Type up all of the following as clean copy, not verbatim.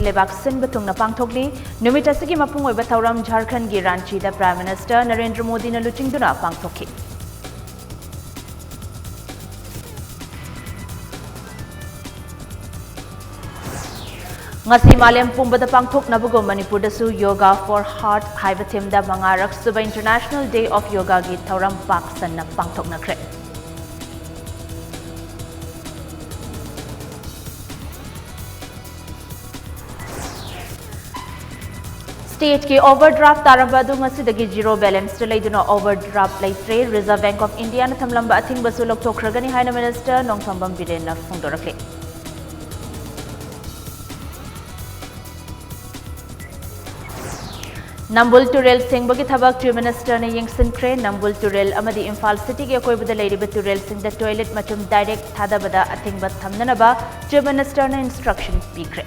lebak sinba thungna pangthokli numit asigi mapung oiba thauram Jharkhand gi Ranchi da Prime Minister Narendra Modi na luchingduna pangthokhi ngasi malem pumbada pangthoknabugo Manipur da su Yoga for Heart haiba theme da mangarak suba International Day of Yoga gi thauram pak sanna pangthoknakre State ki overdraft tarambadu ngasidagi zero balance to laiduna overdraft laitre Reserve Bank of India na thamlamba athing basu lokthokragani haina Minister Nongthambam Biren na phungdorakle Nambul Turel Singbagi Thabak Chief Minister ne yengsinkre Nambul Turel amadi Imphal City ge koibada leiriba Turel Singh da toilet machum direct thadabada athingba thamnanaba Chief Minister na instruction pikre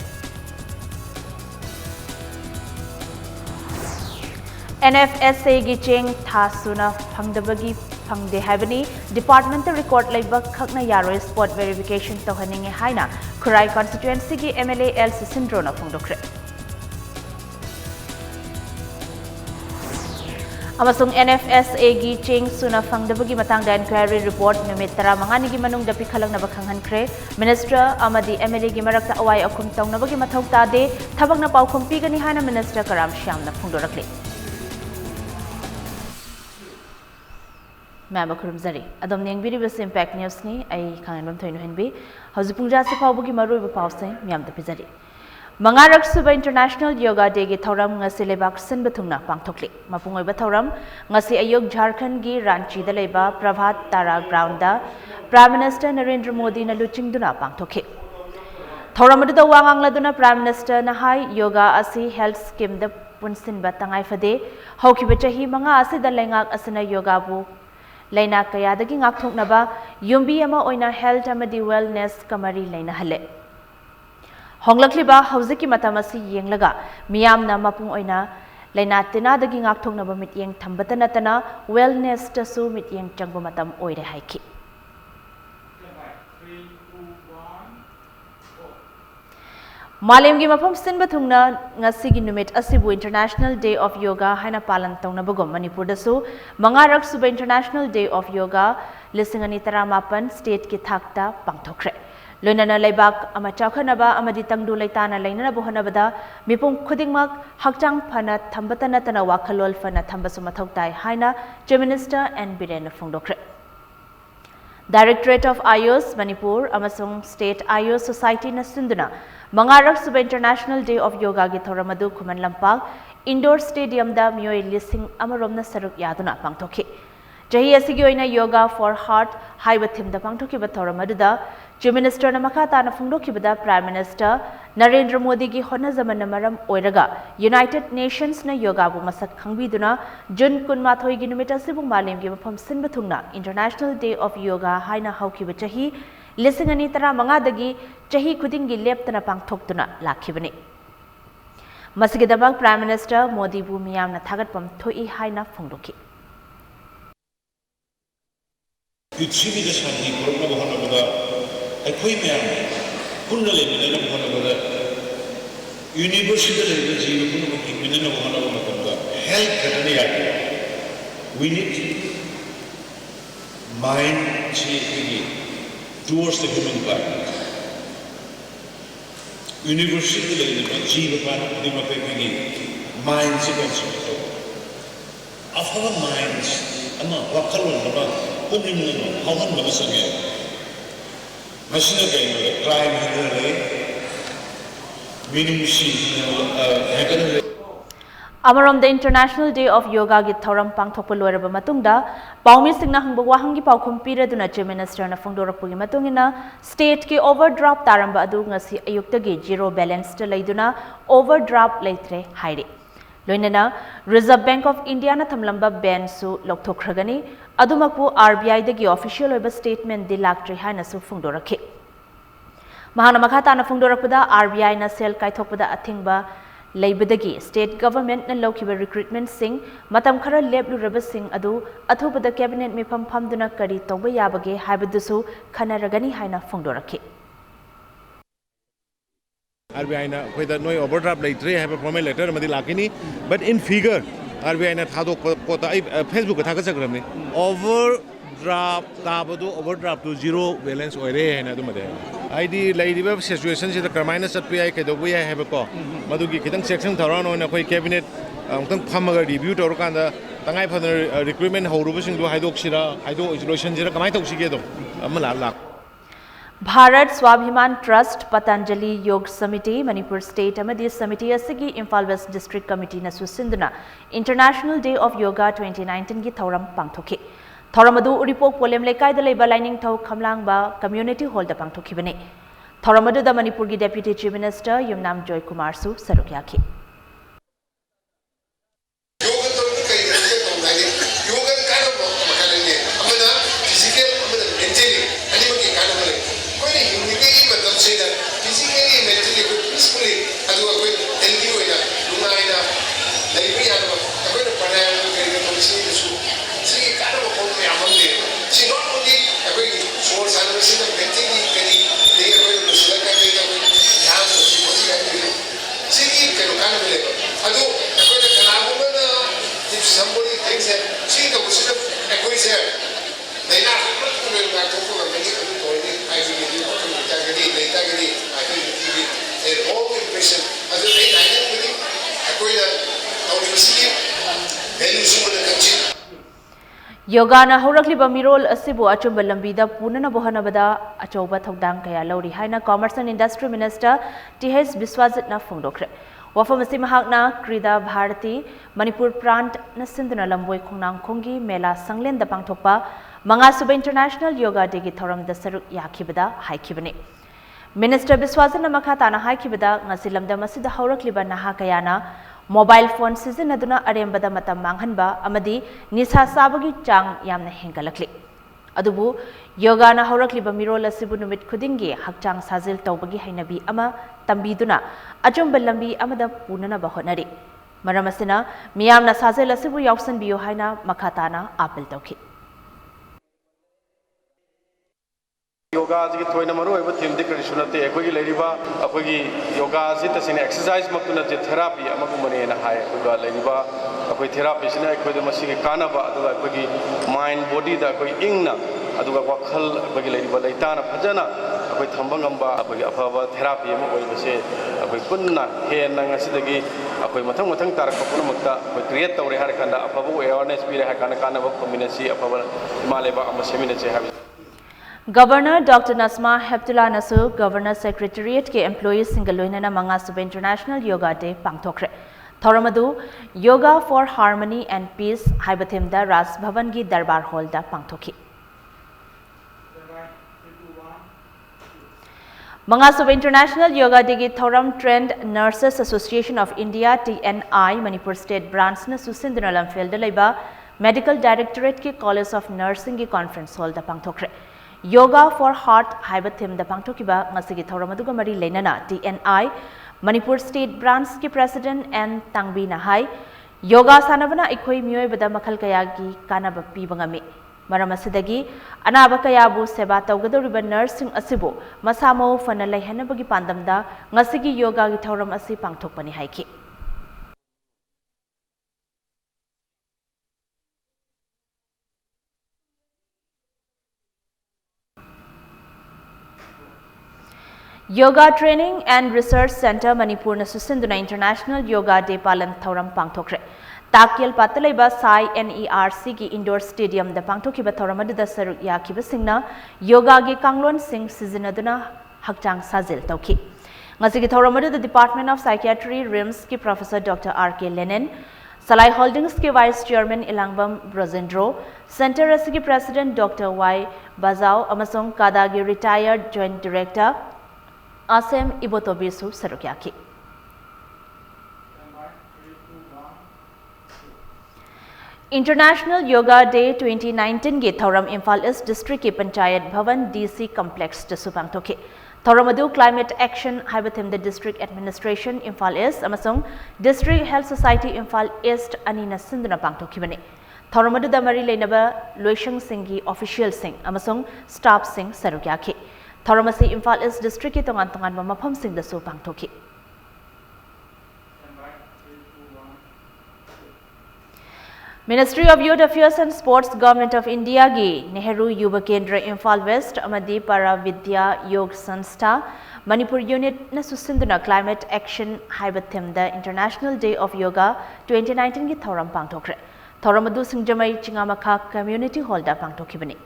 NFSA gi cheng thasuna phangdabagi phangde haibani departmental record laiba khakna yaroi spot verification tohaninge haina Khurai constituency gi MLA L Sindro na phungdokre amasung NFSA gi cheng suna phangdabagi matangda inquiry report numit 15 gi manung dapi khalangna bakhanghankre minister amadi MLA gi marakta awai akum tawnabagi mathau tade thabakna paukhum pigani haina minister Karam Shyam na phungdorakle Ma'am Kurumzari adom nengbiri bas impact news ni ai khanganbam thoinu henbi haujupunja se phawbugi maroi pause myam da pizari Mangarak Suba International Yoga Day gi thauram ngasi lebak sinba thungna pangthokli mapungoi ba thauram ngasi ayok Jharkhand gi Ranchi da leba Prabhat Tara ground da Prime Minister Narendra Modi na luchingduna pangthokhi thauram adu da wangangladuna Prime Minister na hai yoga asi health scheme da punsinba tangai fade haukiba chahi manga asi da lengak asina yoga bu laina kayadagi ngakthoknaba yumbi ama oina health amadi wellness kamari laina hale Honglakliba hauziki matamasi yenglaga miyamna mapung oina laina tinadagi ngakthoknaba mityeng thambata natana wellness tasu mityeng changba matam oire haiki Malemgi mafam sinba thungna ngasigi numit asibu International Day of Yoga haina palan tawnabagom Manipur dasu mangarak suba International Day of Yoga lisingani taramapan state ki thakta pangthokre Lunana Laibak ama chawkhanaba amadi tangdu laitana lainana bohanabada mipum khudingmak hakchang phana thambata natana wakhalol phana thambasu mathau tai haina Chief Minister N Biren phungdokre Directorate of IOS Manipur amasung State IOS Society na sinduna mangarak suba International Day of Yoga gi thoramadu khuman lampak indoor stadium da mioi lising amaromna saruk yaduna pangthokhi Jahi asigi oina Yoga for Heart haiba theme da pangthoki ba thoramadu Chief Minister na makata na phungdoki bada Prime Minister Narendra Modi gi honazamana maram oiraga United Nations na yoga bu masak khangbiduna June 18 gi numita sibu malem gi mafam sinba thungna International Day of Yoga haina hauki ba chahi lisingani tara manga dagi chahi khuding gi leptana pangthoktuna lakhibani masigi dabak Prime Minister Modi bu miyam na thagat pam thoi haina phungdoki Yutsimi da shanti korona bahana bada akhoi meyam kunna leminana bahana bada university level jeev kunna leminana bahana bada health katane yaki we need mind change towards the human body university level jeev pana dimake ki mind se concept of our minds ama wakalon baba Kumino, how one was again. Machine again, crime here, meaning machine, Amarom the International Day of Yoga gi thoram pangthokpa loiraba matungda Paumi Singna hangba wahangi paukhum piraduna Chief Minister na phungdorakpugi matungina state ki overdraft taramba adu ngasi ayukta gi zero balance ta leiduna overdraft leitre haire Loinana Reserve Bank of India na thamlamba ban su lokthokragani adumakpu RBI dagi official oiba statement di laktri haina su phungdorakhi Mahana makhata na phungdorakpada RBI na sel kaithokpada athingba leibadagi state government na lokiba recruitment sing matam khara lebluraba sing adu athopada cabinet mifam phamduna kari tawba yabage haibadusu khanaragani haina phungdorakhi RBI na koi da noi overdraft leitre have a formal letter madi lakini but in figure RBI na thado ko ta Facebook ka thaga sakramni overdraft tabadu overdraft to zero balance oire na du made ID leidiba situation se karmaina satpi ai kedo bu have ko madu gi kitang section tharon oina koi cabinet tang phamaga review tor kanda tangai phadar recruitment horubasing du haidok sira haido isolation jira kamai tok sige do amala lak Bharat Swabhiman Trust Patanjali Yog Samiti Manipur State Amadi Samiti Asigi Imphal West District Committee na susinduna International Day of Yoga 2019 gi thauram pangthoki thauramadu uripok polem lekai da leiba lining thau khamlang ba community hall da pangthoki bane thauramadu da Manipur gi Deputy Chief Minister Yumnam Joy Kumar Su saruk yakhi Yoga na horakliba mirol asibu achumba lambida punana bohanabada achauba thodang kaya lauri haina Commerce and Industry Minister TH Biswajit na phongdokre wafamasi mahakna Krida Bharati Manipur Prant na sinduna lamboi khongnang khongi mela sanglen da pangthokpa manga suba International Yoga Day gi thoram da saruk yakhibada haikibani Minister Biswajit na makata na haikibada ngasi lamda masida horakliba naha kayana Mobile phone season aduna arembada matam manghanba amadi nisa sabagi chang yamna hengalakli adubu yoga na horakliba mirol asibu numit khudingi hakchang sajil tawbagi hainabi ama tambiduna ajumba lambi amada punana bahonari maramasina miyamna sajil asibu yawsan biyo haina makatana apel tawki yoga ji thoina maru eba thim de krishunate ekoi leriba akoi yoga ji tasine exercise makuna je therapy amagu mane na hai akoi leriba akoi therapy sina ekoi de masigi kana ba aduga akoi mind body da akoi ingna aduga wakhal akoi leriba leitana phajana akoi thambangam ba akoi afaba therapy ama oi base akoi punna he na ngasidagi akoi mathang mathang tarak puna makta akoi create tawre har kanda afaba awareness bi re kana kana ba community afaba himaleba ama semina che ha Governor Dr. Nasma Heptullah Nasu Governor Secretariat ke employees single loinana manga sub International Yoga Day pangthokre thoramadu Yoga for Harmony and Peace haibathim da Ras Bhavan gi Darbar Hall da pangthoki manga sub International Yoga Day gi thoram Trained Nurses Association of India TNI Manipur State Branch na susinduna lamfel da leiba Medical Directorate ke College of Nursing gi Conference Hall da pangthokre Yoga for Heart haiba thim da pangthokiba ngasigi thoramaduga mari leinana TNI Manipur State Branch ki President and Tangbi na hai yoga sanabana ikhoi mioi bada makhal kaya gi kanaba pibangami maramasidagi anaba kaya bu seba tawgadoriba nursing asibu masamo fana laihanabagi pandamda ngasigi yoga gi thoram asi pangthokpani haiki Yoga Training and Research Center Manipur na susinduna International Yoga Day palan thauram pangthokre takyal patalaiba Sai NERC ki indoor stadium da pangthokiba thauramadu da saruk yakiba singna yoga gi kanglon sing sizinaduna hakchang sajil tawki ngasigi thauramadu the Department of Psychiatry RIMS ki Professor Dr. RK Lenin Salai Holdings ki Vice Chairman Ilangbam Brozendro Center asigi President Dr. Y Bazao amasong Kadagi Retired Joint Director Asem Ibotobisu Sarukyaki. International Yoga Day 2019 ge Thoram Imphal East District ki Panchayat Bhavan DC Complex to Supangtoke. Thoramadu Climate Action haibathim the District Administration Imphal East amasong District Health Society Imphal East anina sinduna pangtokibani. Thoramadu da mari leinaba Loishang Singhi official sing amasong staff sing Sarukyaki. Thoramasi Imphal East District ki tongan-tongan mafam sing da su pangtoki. Ministry of Youth Affairs and Sports Government of India gi Nehru Yuva Kendra Imphal West amadi Para Vidya Yog Sanstha Manipur Unit na susinduna Climate Action haiba theme the International Day of Yoga 2019 gi thoram pangthokre. Thoram adu singjamai Chingamakha Community Hall da pangthokibani.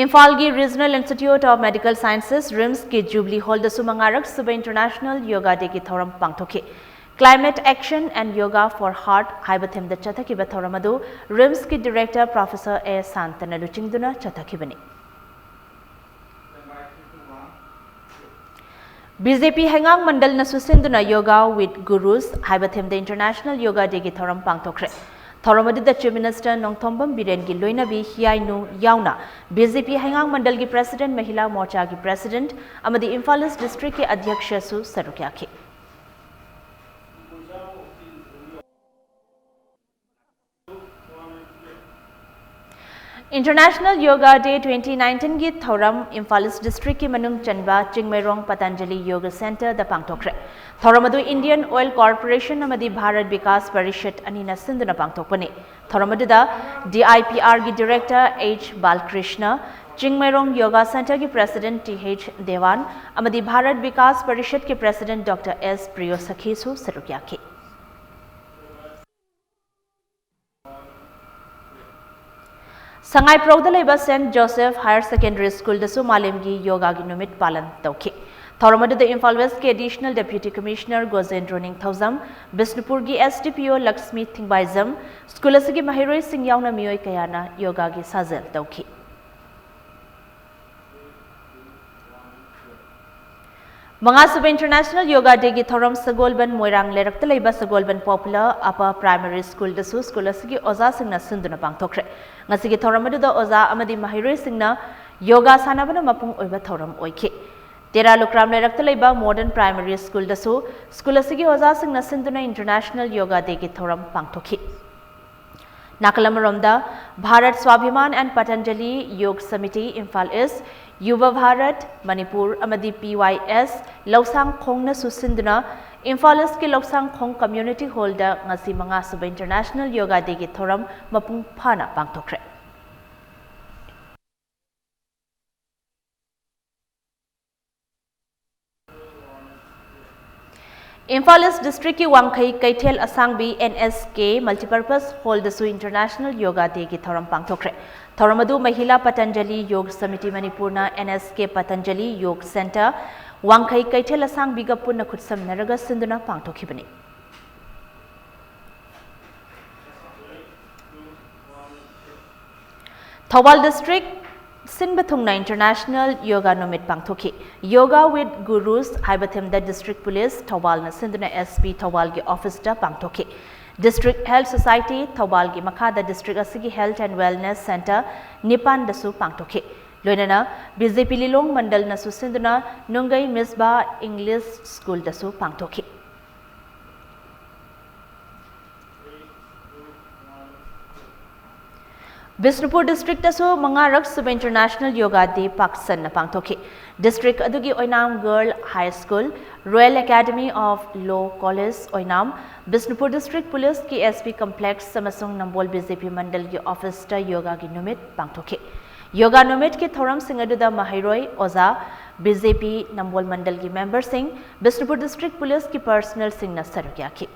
Imphal gi Regional Institute of Medical Sciences RIMS ki Jubilee Hall da sumangarak suba International Yoga Day ki thoram pangthoki. Climate Action and Yoga for Heart haiba theme da chathakiba thoram adu RIMS ki Director Professor A. Santana luchingduna chathakibani. BJP Hangang Mandal na susinduna Yoga with Gurus haiba theme da International Yoga Day ki thoram pangthokre. Thoramadi the Chief Minister Nongthombam Biren gi Loinabi Hiainu Yauna BJP Hangang Mandal gi President Mahila Morcha gi President amadi Imphal East District ke Adhyaksha su sarukyaki. International Yoga Day 2019 gi thoram Imphal East District ki manung chanba Chingmairong Patanjali Yoga Center da pangthokre. Thoramadu Indian Oil Corporation amadi Bharat Vikas Parishad anina sinduna pangthokpani. Thoramadu da DIPR gi Director H Balkrishna, Chingmairong Yoga Center ki President TH Devan amadi Bharat Vikas Parishad ki President Dr. S Priyosakhi su sarukyaki. Sangai Prauda leba St. Joseph Higher Secondary School dasu malemgi yoga gi numit palan tauki. Thoramadu the Imphal West ki Additional Deputy Commissioner Gozendro Ningthauzam, Bishnupur gi SDPO Lakshmi Thingbaizam, School asigi Mahiroi Singh yauna miyoi kayana yoga gi sajal tauki. Mangasuba International Yoga Day gi thoram Sagolban Moirang lerakta leba Sagolban Popular Upper Primary School dasu school asigi oza singna sinduna pangthokre. Ngasigi thoramadu da oza amadi Mahiroi singna yoga sanabana mapung oiba thoram oike. Tera Lukram lerakta leba Modern Primary School dasu school asigi oza singna sinduna International Yoga Day gi thoram pangthokhi. Nakalamaramda Bharat Swabhiman and Patanjali Yog Samiti Imphal East Yuva Bharat Manipur amadi PYS Lausang Khong na susinduna Imphal East ki Lausang Khong Community Hall da ngasi mangasuba International Yoga Day gi thoram mapung phana pangthokre. Imphal East District ki Wangkhai Kaithel Asangbi NSK Multipurpose Hall dasu International Yoga Day ki thoram pangthokre. Thoramadu Mahila Patanjali Yog Samiti Manipurna NSK Patanjali Yog Center Wangkhai Kaithel Asangbi ga punna khutsam naraga sinduna pangthokhibani. Thawal District Sinbathungna International Yoga Numit Pangthoki. Yoga with Gurus haibathim the District Police Thawal na sinduna SP Thawal gi office da pangthoki. District Health Society Thawal gi makha the District asigi Health and Wellness Center Nipan dasu pangthoki. Loinana BJP Lilong Mandal na susinduna Nungai Misbah English School dasu pangthoki. Bishnupur District dasu mangarak suba International Yoga Day Paksan na pangthoki. District adugi Oinam Girl High School, Royal Academy of Law College Oinam, Bishnupur District Police ki SP Complex Samasung Nambol BJP Mandal ki office ta yoga ki numit pangthoki. Yoga numit ki thoram singadu da Mahiroi Oza BJP Nambol Mandal ki member sing Bishnupur District Police ki personal sing na sarukyaki.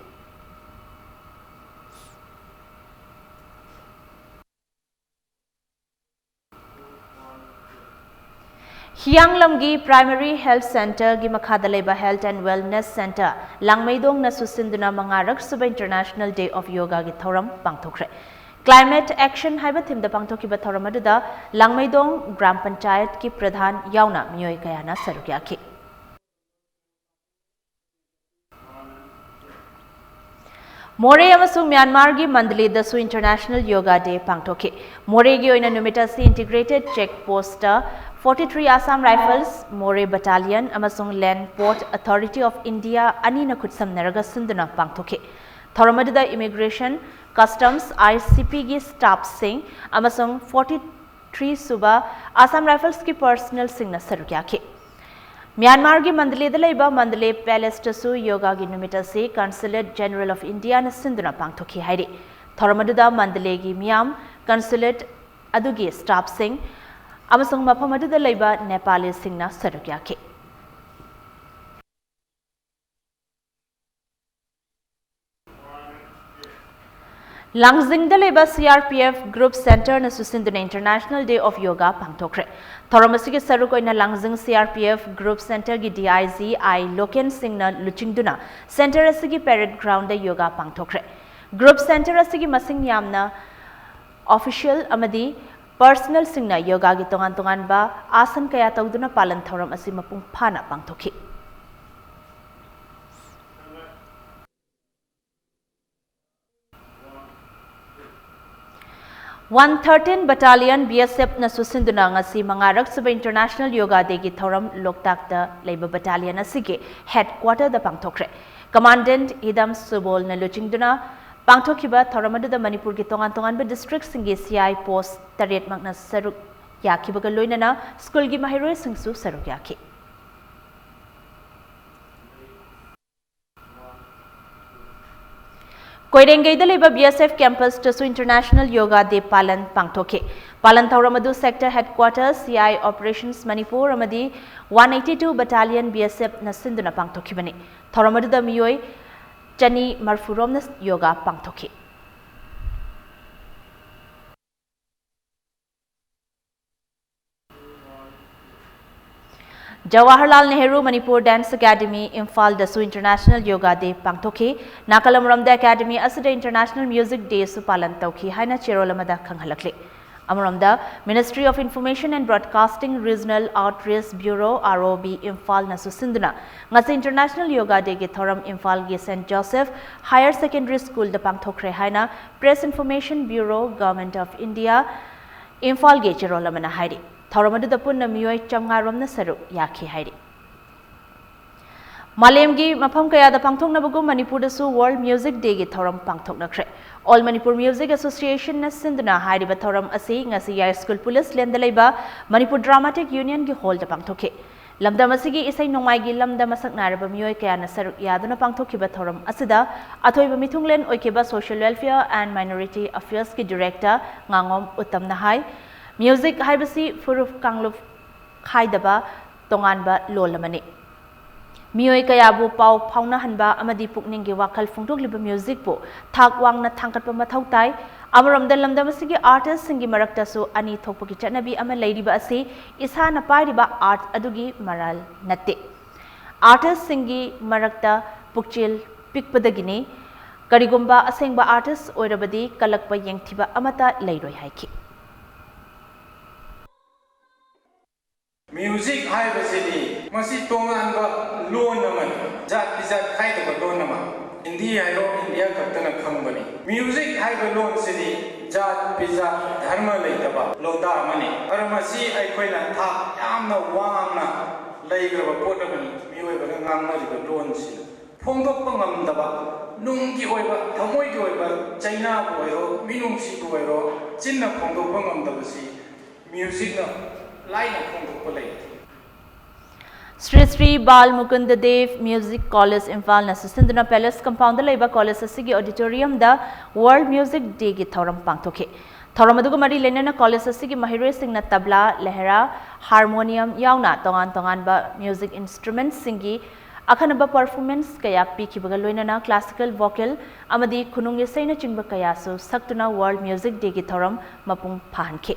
Hianglamgi Primary Health Center gi Makhadaleba Health and Wellness Center Langmaidong na susinduna mangarak suba International Day of Yoga gi thoram pangthokre. Climate Action haiba theme da pangthokiba thoram aduda Langmaidong Gram Panchayat ki Pradhan yauna miyoi kayana sarukyaki. More amasung Myanmar gi Mandali dasu International Yoga Day pangthoki. More gi oina numita si Integrated Check Poster 43 Assam Rifles, More Battalion, amasung Land Port Authority of India ani na khutsam naraga sinduna pangthoki. Thoramadu Immigration, Customs, ICP gi staff sing, amasung 43 Suba Assam Rifles ki personal sing na sarukyaki. Myanmar की मंडले दलेबा मंडले palace तसु योगा की नुमित से consulate general of India न सिंधुना पांगथोखी हाइरे थोरमदुदा मंडले की मियाम consulate अदुगी staff Singh अमसंग मफम अदुदा लेबा नेपाली सिंहना सरुक याखे Langzing Daleba CRPF Group Center na susinduna International Day of Yoga pangtokre. Thoramasigi sarukoina Langzing CRPF Group Center gi DIZ I Loken Singh na luchingduna Center asigi parade ground da yoga pangtokre. Group Center asigi masing yamna official amadi personal sing na yoga gi tongan ba asan kaya tawduna palan thoram asi mapung phana pangtokhi. 113 Battalion BSF na susinduna ngasi mangarak suba International Yoga Day gi thoram Loktak da Labour Battalion asige headquarter da pangthokre. Commandant Idam Subol na luchingduna pangthokiba thoramadu da Manipur gi tongan ba district singi CI post taret magna saruk yakhiba ga loinana school gi mahiroi singsu saruk yakhi. Koirengay daleba BSF campus to International Yoga Day Palan Pangthoke. Palan Thauramadu Sector Headquarters CI Operations Manipur Amadi 182 Battalion BSF na Sinduna Pangthoke bani. Thauramadu da miyoi Chani Marfurom na Yoga Pangthoke. Jawaharlal Nehru Manipur Dance Academy Imphal Dasu International Yoga Day Pangthoki Nakalamuram the Academy Asada International Music Day su palan tauki haina cherolamada khanghalakli Amuramda Ministry of Information and Broadcasting Regional Outreach Bureau ROB Imphal nasu sinduna ngasi International Yoga Day gi thoram Imphal gi St Joseph Higher Secondary School da pangthokre haina Press Information Bureau Government of India Imphal gi cherolamana hairi Thoramadu da punna miyoi chamngarom na saru yakhi hairi. Malemgi mafam kaya da pangthok na bagu Manipur da su World Music Day gi thoram pangthok na kre. All Manipur Music Association na sinduna hairi ba thoram asi ngasi High School Police lendalai ba Manipur Dramatic Union gi hall da pangthoke. Lamda masigi isai nongmai gi lamda masak naraba miyoi kaya na saru yaduna pangthoki ba thoram asida atoi ba mithunglen oike ba Social Welfare and Minority Affairs ki Director ngangom utam na hai. Music haibasi furuf kangluf khaidaba tonganba lolamani. Miyoi kayabu pau pauna hanba amadi pukningi wakal fungtugliba music po thak wangna thangkatpa mathau tai amaramda lamda masigi artist singi marakta su ani thokpaki chanabi ama leiriba asi isa na pairiba art adugi maral natte. Artist singi marakta pukchil pikpadagini karigumba asengba artist oirabadi kalakpa yengthiba amata leiroi haiki. Music hai basidi masi tongan ba loan naman jat pizat khai da loan naman Hindi hai lo India kaptana khambani music hai ba loan sidi jat pizat dharma lai da ba loda mani ar masi ai khoi na tha yamna wangna lai gra ba pot bani mioi ba ngang ma ba loan si phongdok pa ngam da ba nung gi oi ba thamoi gi oi ba China bo ro minung si bo ro chinna phongdok pa ngam da ba si music na Sri Sri Bal Mukunda Dev Music College Imphal na Sinduna Palace Compound Laiba College asigi auditorium da World Music Day gi thoram pangthoke. Thoram aduga mari lenana college asigi mahiroi singna tabla, lehra, harmonium yauna tongan ba music instruments singi akhanaba performance kaya pikhibaga loinana classical vocal amadi khunung yesai na chingba kaya su saktuna World Music Day gi thoram mapung phanke.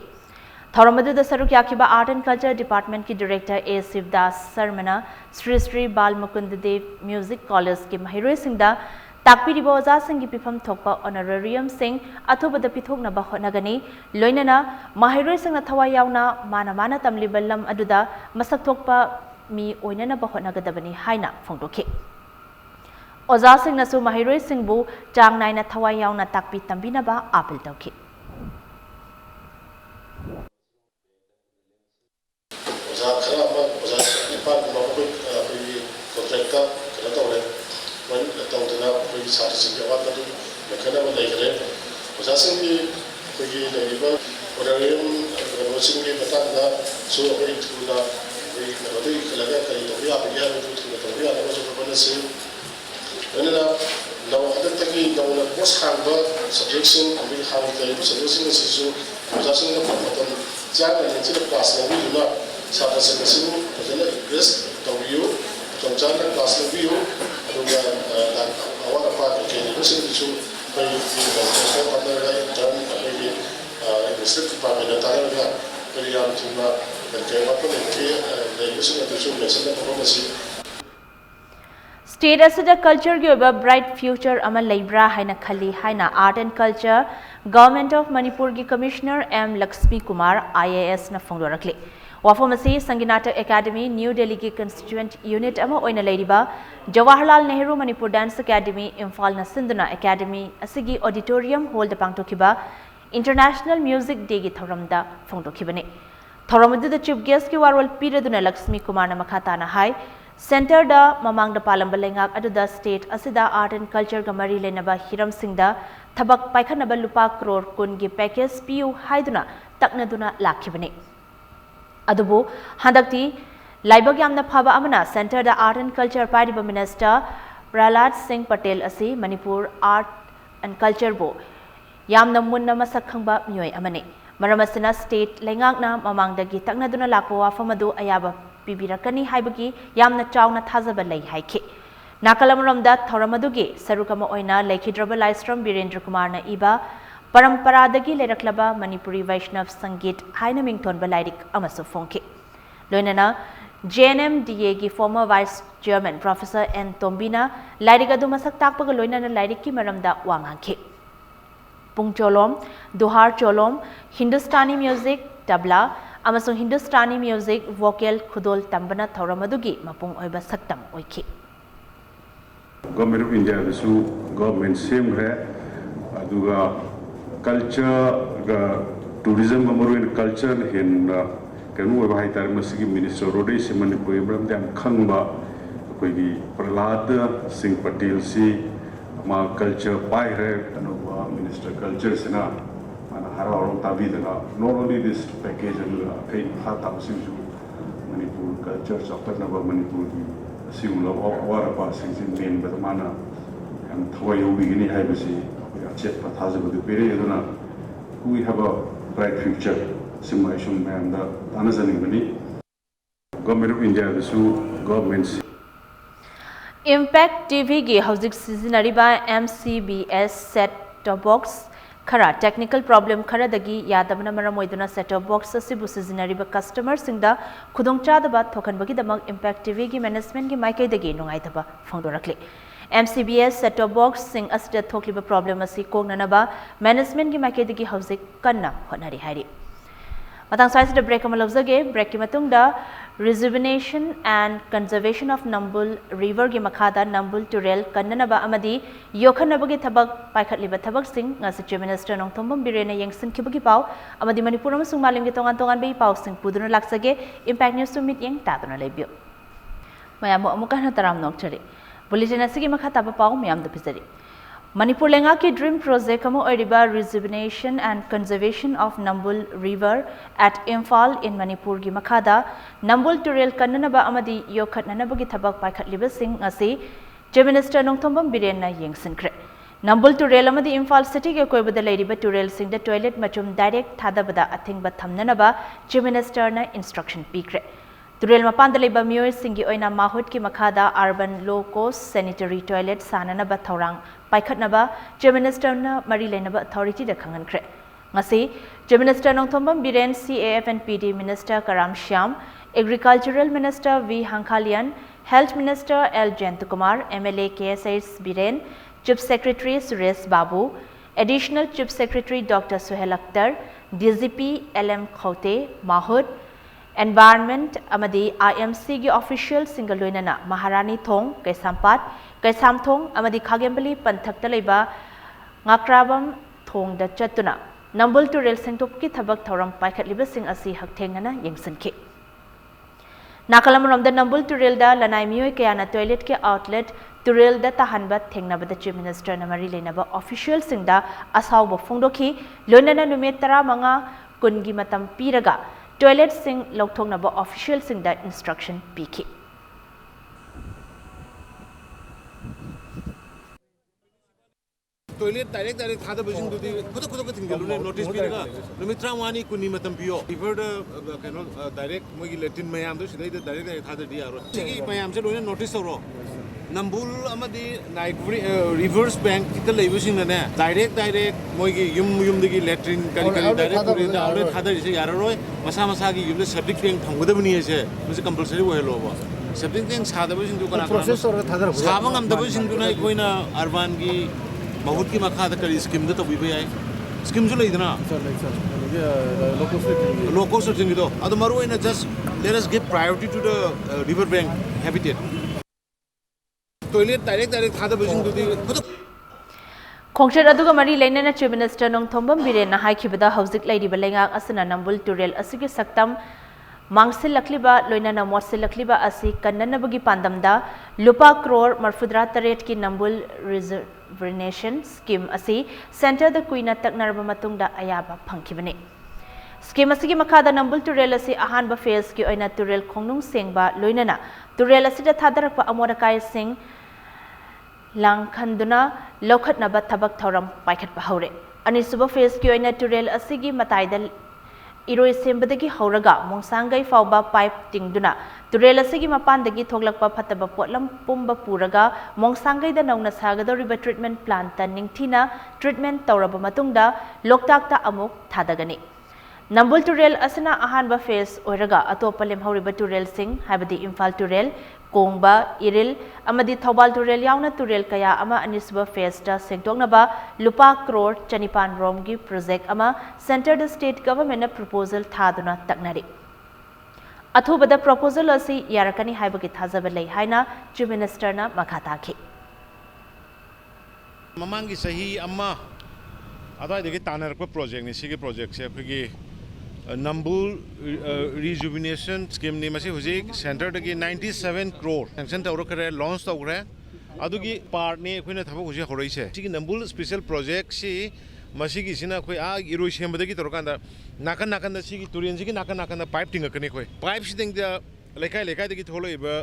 Thoramadu da saruk yakiba Art and Culture Department ki Director A. Sivdas Sarmana Sri Sri Bal Mukunda Dev Music College ki mahiroi singda takpiri boza singi pifam thokpa honorarium sing athoba da pithok na ba honagani loinana mahiroi singna thawa yauna mana tamliba lam aduda masak thokpa mi oinana ba honagadabani haina phongdokhe. Oza singna su mahiroi singbu chang naina thawa yauna takpi tambina ba apil tawkhe. Khara ama department of contractor kana tawle wan tawdana koi sarsi jawab adu mekhana ba leikre processing ki koi leiba honorarium promotion ki batanda so koi thula ꯑꯩꯈꯣꯏ ꯀꯩꯅꯣꯗꯒꯤ ꯈꯜꯂꯒ ꯀꯔꯤ ꯇꯧꯕ ꯌꯥꯕꯒꯦ ꯍꯥꯏꯕꯗꯨ ꯊꯨꯅ ꯇꯧꯕ ꯌꯥꯅꯕꯁꯨ ꯍꯣꯠꯅꯁꯤ ꯂꯣꯏꯅꯅ ꯍꯟꯗꯛꯇꯒꯤ ꯅꯧꯅ ꯀꯣꯔꯁ ꯍꯥꯡꯕ ꯁꯕꯖꯦꯛꯁꯤꯡ ꯑꯗꯒꯤ ꯍꯥꯟꯅ ꯂꯩꯔꯤꯕ ꯁꯕꯖꯦꯛꯁꯤꯡ ꯑꯁꯤꯁꯨ ꯑꯣꯖꯥꯁꯤꯡꯅ ꯃꯇꯝ ꯆꯥꯅ ꯅꯤꯡꯊꯤꯅ ꯀ꯭ꯂꯥꯁ ꯂꯧꯕꯤꯗꯨꯅ ꯁꯥꯇ꯭ꯔꯁꯤꯡ ꯑꯁꯤꯕꯨ ꯐꯖꯅ ꯏꯟꯚꯦꯁ ꯇꯧꯕꯤꯌꯨ ꯃꯇꯝ ꯆꯥꯅ ꯀ꯭ꯂꯥꯁ ꯂꯧꯕꯤꯌꯨ ꯑꯗꯨꯒ ꯑꯋꯥꯠ ꯑꯄꯥ ꯀꯩꯀꯩ ꯂꯩꯕꯁꯤꯡꯗꯨꯁꯨ ꯑꯩꯈꯣꯏꯒꯤ ꯍꯣꯠꯅꯔꯒ ꯏꯟꯇꯔꯟ ꯑꯩꯈꯣꯏꯒꯤ ꯗꯤꯁꯇ꯭ꯔꯤꯛ ꯗꯤꯄꯥꯔꯠꯃꯦꯟꯇ ꯇꯥꯟꯅꯔꯒ ꯑꯩꯈꯣꯏ ꯌꯥꯝ ꯊꯨꯅ ꯀꯩ ꯑꯋꯥꯠꯄ ꯂꯩꯕꯁꯤꯡ ꯑꯗꯨꯁꯨ ꯃꯦꯟꯁꯤꯟꯅꯕ ꯍꯣꯠꯅꯁꯤ State asida culture gi oba bright future ama leibra haina khali haina art and culture Government of Manipur gi Commissioner M Lakshmi Kumar IAS na phongdorakli wafom asi Sanginata Academy New Delhi gi constituent unit ama oina leiriba Jawaharlal Nehru Manipur Dance Academy Imphal na sinduna academy asigi auditorium hall da pangtokhiba International Music Day gi thoramda phongdokhibani thoramadu da chief guest ki warwal piraduna Lakshmi Kumar na makhata na hai Center da mamang da palamba lengak aduda state asida art and culture ga mari lenaba hiram singda thabak paikhanaba lupa crore kun gi package piu haiduna taknaduna lakhibani adubu handakti laibag yamna phaba amana center da art and culture pariba minister Prahlad Singh Patel asi Manipur art and culture bo yamna munna masak khangba myoi amani maramasina state lengakna mamangdagi taknaduna lakwa wafamadu ayaba pibirakani haibagi yamna chawna thazaba lei haikhe nakalamromda thoramadagi sarukama oina lekhidraba laistrom Birendra Kumar na iba paramparadagi leraklaba Manipuri Vaishnav Sangeet haina mingthonba lairik amasu phongkhe loinana JNMDA gi former vice chairman Professor N Tombina lairik adu masak takpaga loinana lairik ki maramda wangangkhe pung cholom duhar cholom Hindustani music tabla amasung Hindustani music vocal khudol tambana thoramadugi mapung oiba saktam oikhi Government of India dasu government same re aduga culture ga tourism ga maru culture hin kanu oiba hai tar masigi minister rodai simani koi bram dam khangba koi gi Prahlad Singh Patel si ma culture pai re kanu minister culture sina not only this package and Manipur culture Manipur main but mana and we have a bright future simulation and the Government of India governments Impact TV gi hauzik seasonariba MCBS set top box khara technical problem khara dagi yadabna maramoiduna set top box asibu seasonariba customer singda khudongchadaba thokanbagi damak Impact TV gi management gi maikai dagi nungai thaba phongdorakli MCBS set top box sing asida thokliba problem asi kongnanaba management gi maikai dagi hauzik kanna honari hairi matang sai sida break amalawzage break ki matungda rejuvenation and conservation of Nambul river gi makhada Nambul Turel kannanaba amadi yokhanabagi thabak paikhatliba thabak sing ngasi chief minister Nongthombam Birena yengsin khibagi pau amadi Manipur amasung malim gi tongan tongan bei pau sing puduna laksage Impact News Summit yeng tatuna lebio mayamo amuka na taram nokchari bulletin asigi makhata ba pau mayam da pizari Manipur lenga ki dream project kamo oiriba rejuvenation and conservation of Nambul river at Imphal in Manipur gi makhada Nambul Turel kannanaba amadi yokhatnanaba gi thabak paikhatliba sing ngasi chief minister Nongthombam Birena yengsinkre Nambul Turel amadi Imphal city ge koibada leiriba Turel sing da toilet machum direct thadabada athingba thamnanaba chief minister na instruction pikre Turel mapanda leiba miyoi singi oina mahut ki makhada urban low cost sanitary toilet sananaba thorang paikhatnaba chief minister na mari leinaba authority da khangankre ngasi chief minister Nongthombam Biren CAF and PD minister Karam Shyam agricultural minister V Hankhalian health minister L Jayantakumar MLA KSS Biren chief secretary Suresh Babu additional chief secretary Dr Suhail Akhtar DGP LM Khote Mahut Environment amadi IMC gi official single loinana Maharani Thong Kaisampat Kaisamthong amadi Khagembali panthakta leiba ngakrabam thong da chatuna Nambul Turel sengtop ki thabak thoram paikhatliba sing asi hakthengana yengsanki Nakalamrom da Nambul Turel da lanai miyoi kayana toilet ke outlet Turel da tahanba thengnabada chief minister namari leinaba official singda asawba phongdoki loinana numet 15 kungi matam piraga toilet-sing lawthoknaba official-singda instruction piki. Toilet direct thada basing dudi kuda thinggalune notice piraga numitra wani kunni matam piyo river da kano direct mogi latin mayam do sidai da direct thada di aro sigi mayam se loine notice toro nambul amadi naikuri reverse bank kita leibusing na direct mogi yum digi latrine kari direct puri da aro thada ise yararoi masa gi yum septic tank thangudabni ase muse compulsory ohelo ba septic tank sadabusing du kana process or thada sabang amdabusing du nai koina urban gi बहुत की मखाद करी scheme दे तो भी भाई scheme जो लेदना local Soching दो अद मरो इन just let us give priority to the river bank habitat toilet direct थादा बजिंग दो खोंगचर अदुगा मरी लेनेना चीफ मिनिस्टर नोंगथोंबम बिरेन हाइखिबदा हौजिक लेरिबा लेंगाक असना नंबुल टुरेल असिगे सक्तम मांगसिल लखलिबा लोइनाना मोसिल लखलिबा असि कन्ननबगी पांदमदा लुपा करोड़ मरफुद्रा तरेट की नंबुल रिजर्वेशन स्कीम असि सेंटर द कुइना तकनरबा मतुंगदा अयाबा फंखिबने स्कीम असि मखादा नंबुल टुरेल असि अहानबा फेज की ओइना टुरेल खोंगनुंग सेंगबा लोइनाना टुरेल असिदा थादरकपा अमोदकाय सिंग लांखनदुना लौखतनबा थबक थौरम पाइखतपा हौरे अनिसुबा फेज की ओइना टुरेल असिगी मताइदा इरोय सेंबदगी हौरगा मोंसांगै फावबा पाइप तिंगदुना तुरेल असिगी मपानदगी थोगलकपा फतबा पोटलम पुंबा पुरगा मोंसांगैदा नौना सागदोरिबा ट्रीटमेंट प्लान ता निंगथिना ट्रीटमेंट तौरबा मतुंगदा लोकताकता अमुक थादगनी नंबुल तुरेल असना अहानबा फेस ओरगा अतोपा लेमहौरिबा तुरेल सिंग हाबदी इम्फाल तुरेल कोंगबा इरिल अमदी थौबाल तुरेल यावना तुरेल कया अमा अनिसबा फेस्टा सेंगतोंगनबा लुपा करोड़ चनिपान रोमगी प्रोजेक्ट अमा सेंटर द स्टेट गवर्नमेंट प्रपोजल थादुना तकनरी अथुबदा प्रपोजल असि यारकनी हाइबगी थाजबा लई हाइना चीफ मिनिस्टर ना मखा ताखि ममांगी सही अम्मा अदाइदगी तानरप प्रोजेक्ट नि सिगे प्रोजेक्ट से अखगी नंबुल रिजुविनेशन स्कीम नि मसी हुजिक सेंटर दगी 97 करोड़ सैंक्शन तौरखरे लॉन्च तौरे अदुगी पार्ट नि अखोइना थबक हुजि हरैसे सिगी नंबुल स्पेशल प्रोजेक्ट सि मसीगी सिना अखोइ आ इरोइ सेमबदगी तौरकांदा नाकन सिगी तुरेन सिगी नाकन पाइप तिंगकने अखोइ पाइप सिदिंग द लेखाय दगी थोलइबा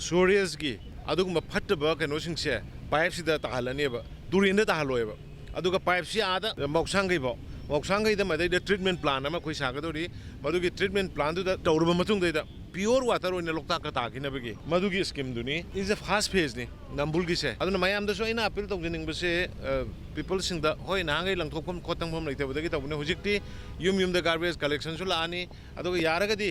सोरेज गी अदुगुम फट्टबा कनोसिंगसे पाइप सिदा ताहलनेबा तुरेन द ताहलोएबा अदुगा पाइप सि आदा मौसांगैबो मौसांगैदा मदैदा ट्रीटमेंट प्लान अमा कोइ सागदोरि मदुगी ट्रीटमेंट प्लान दुदा तौरबा मतुंगदैदा प्योर वाटर ओइना लोकताक ताकिनबगी मदुगी स्कीम दुनी इज अ फास्ट फेज नि नंबुलगी से अदुना मयामदसो आइना अपील तौजनिंगबसे पीपल सिंगदा होय नांगै लंथोकफम खोतंगफम लैतबदगी तौबने हुजिकति युम द गार्बेज कलेक्शन सु लानी अदुगा यारगदी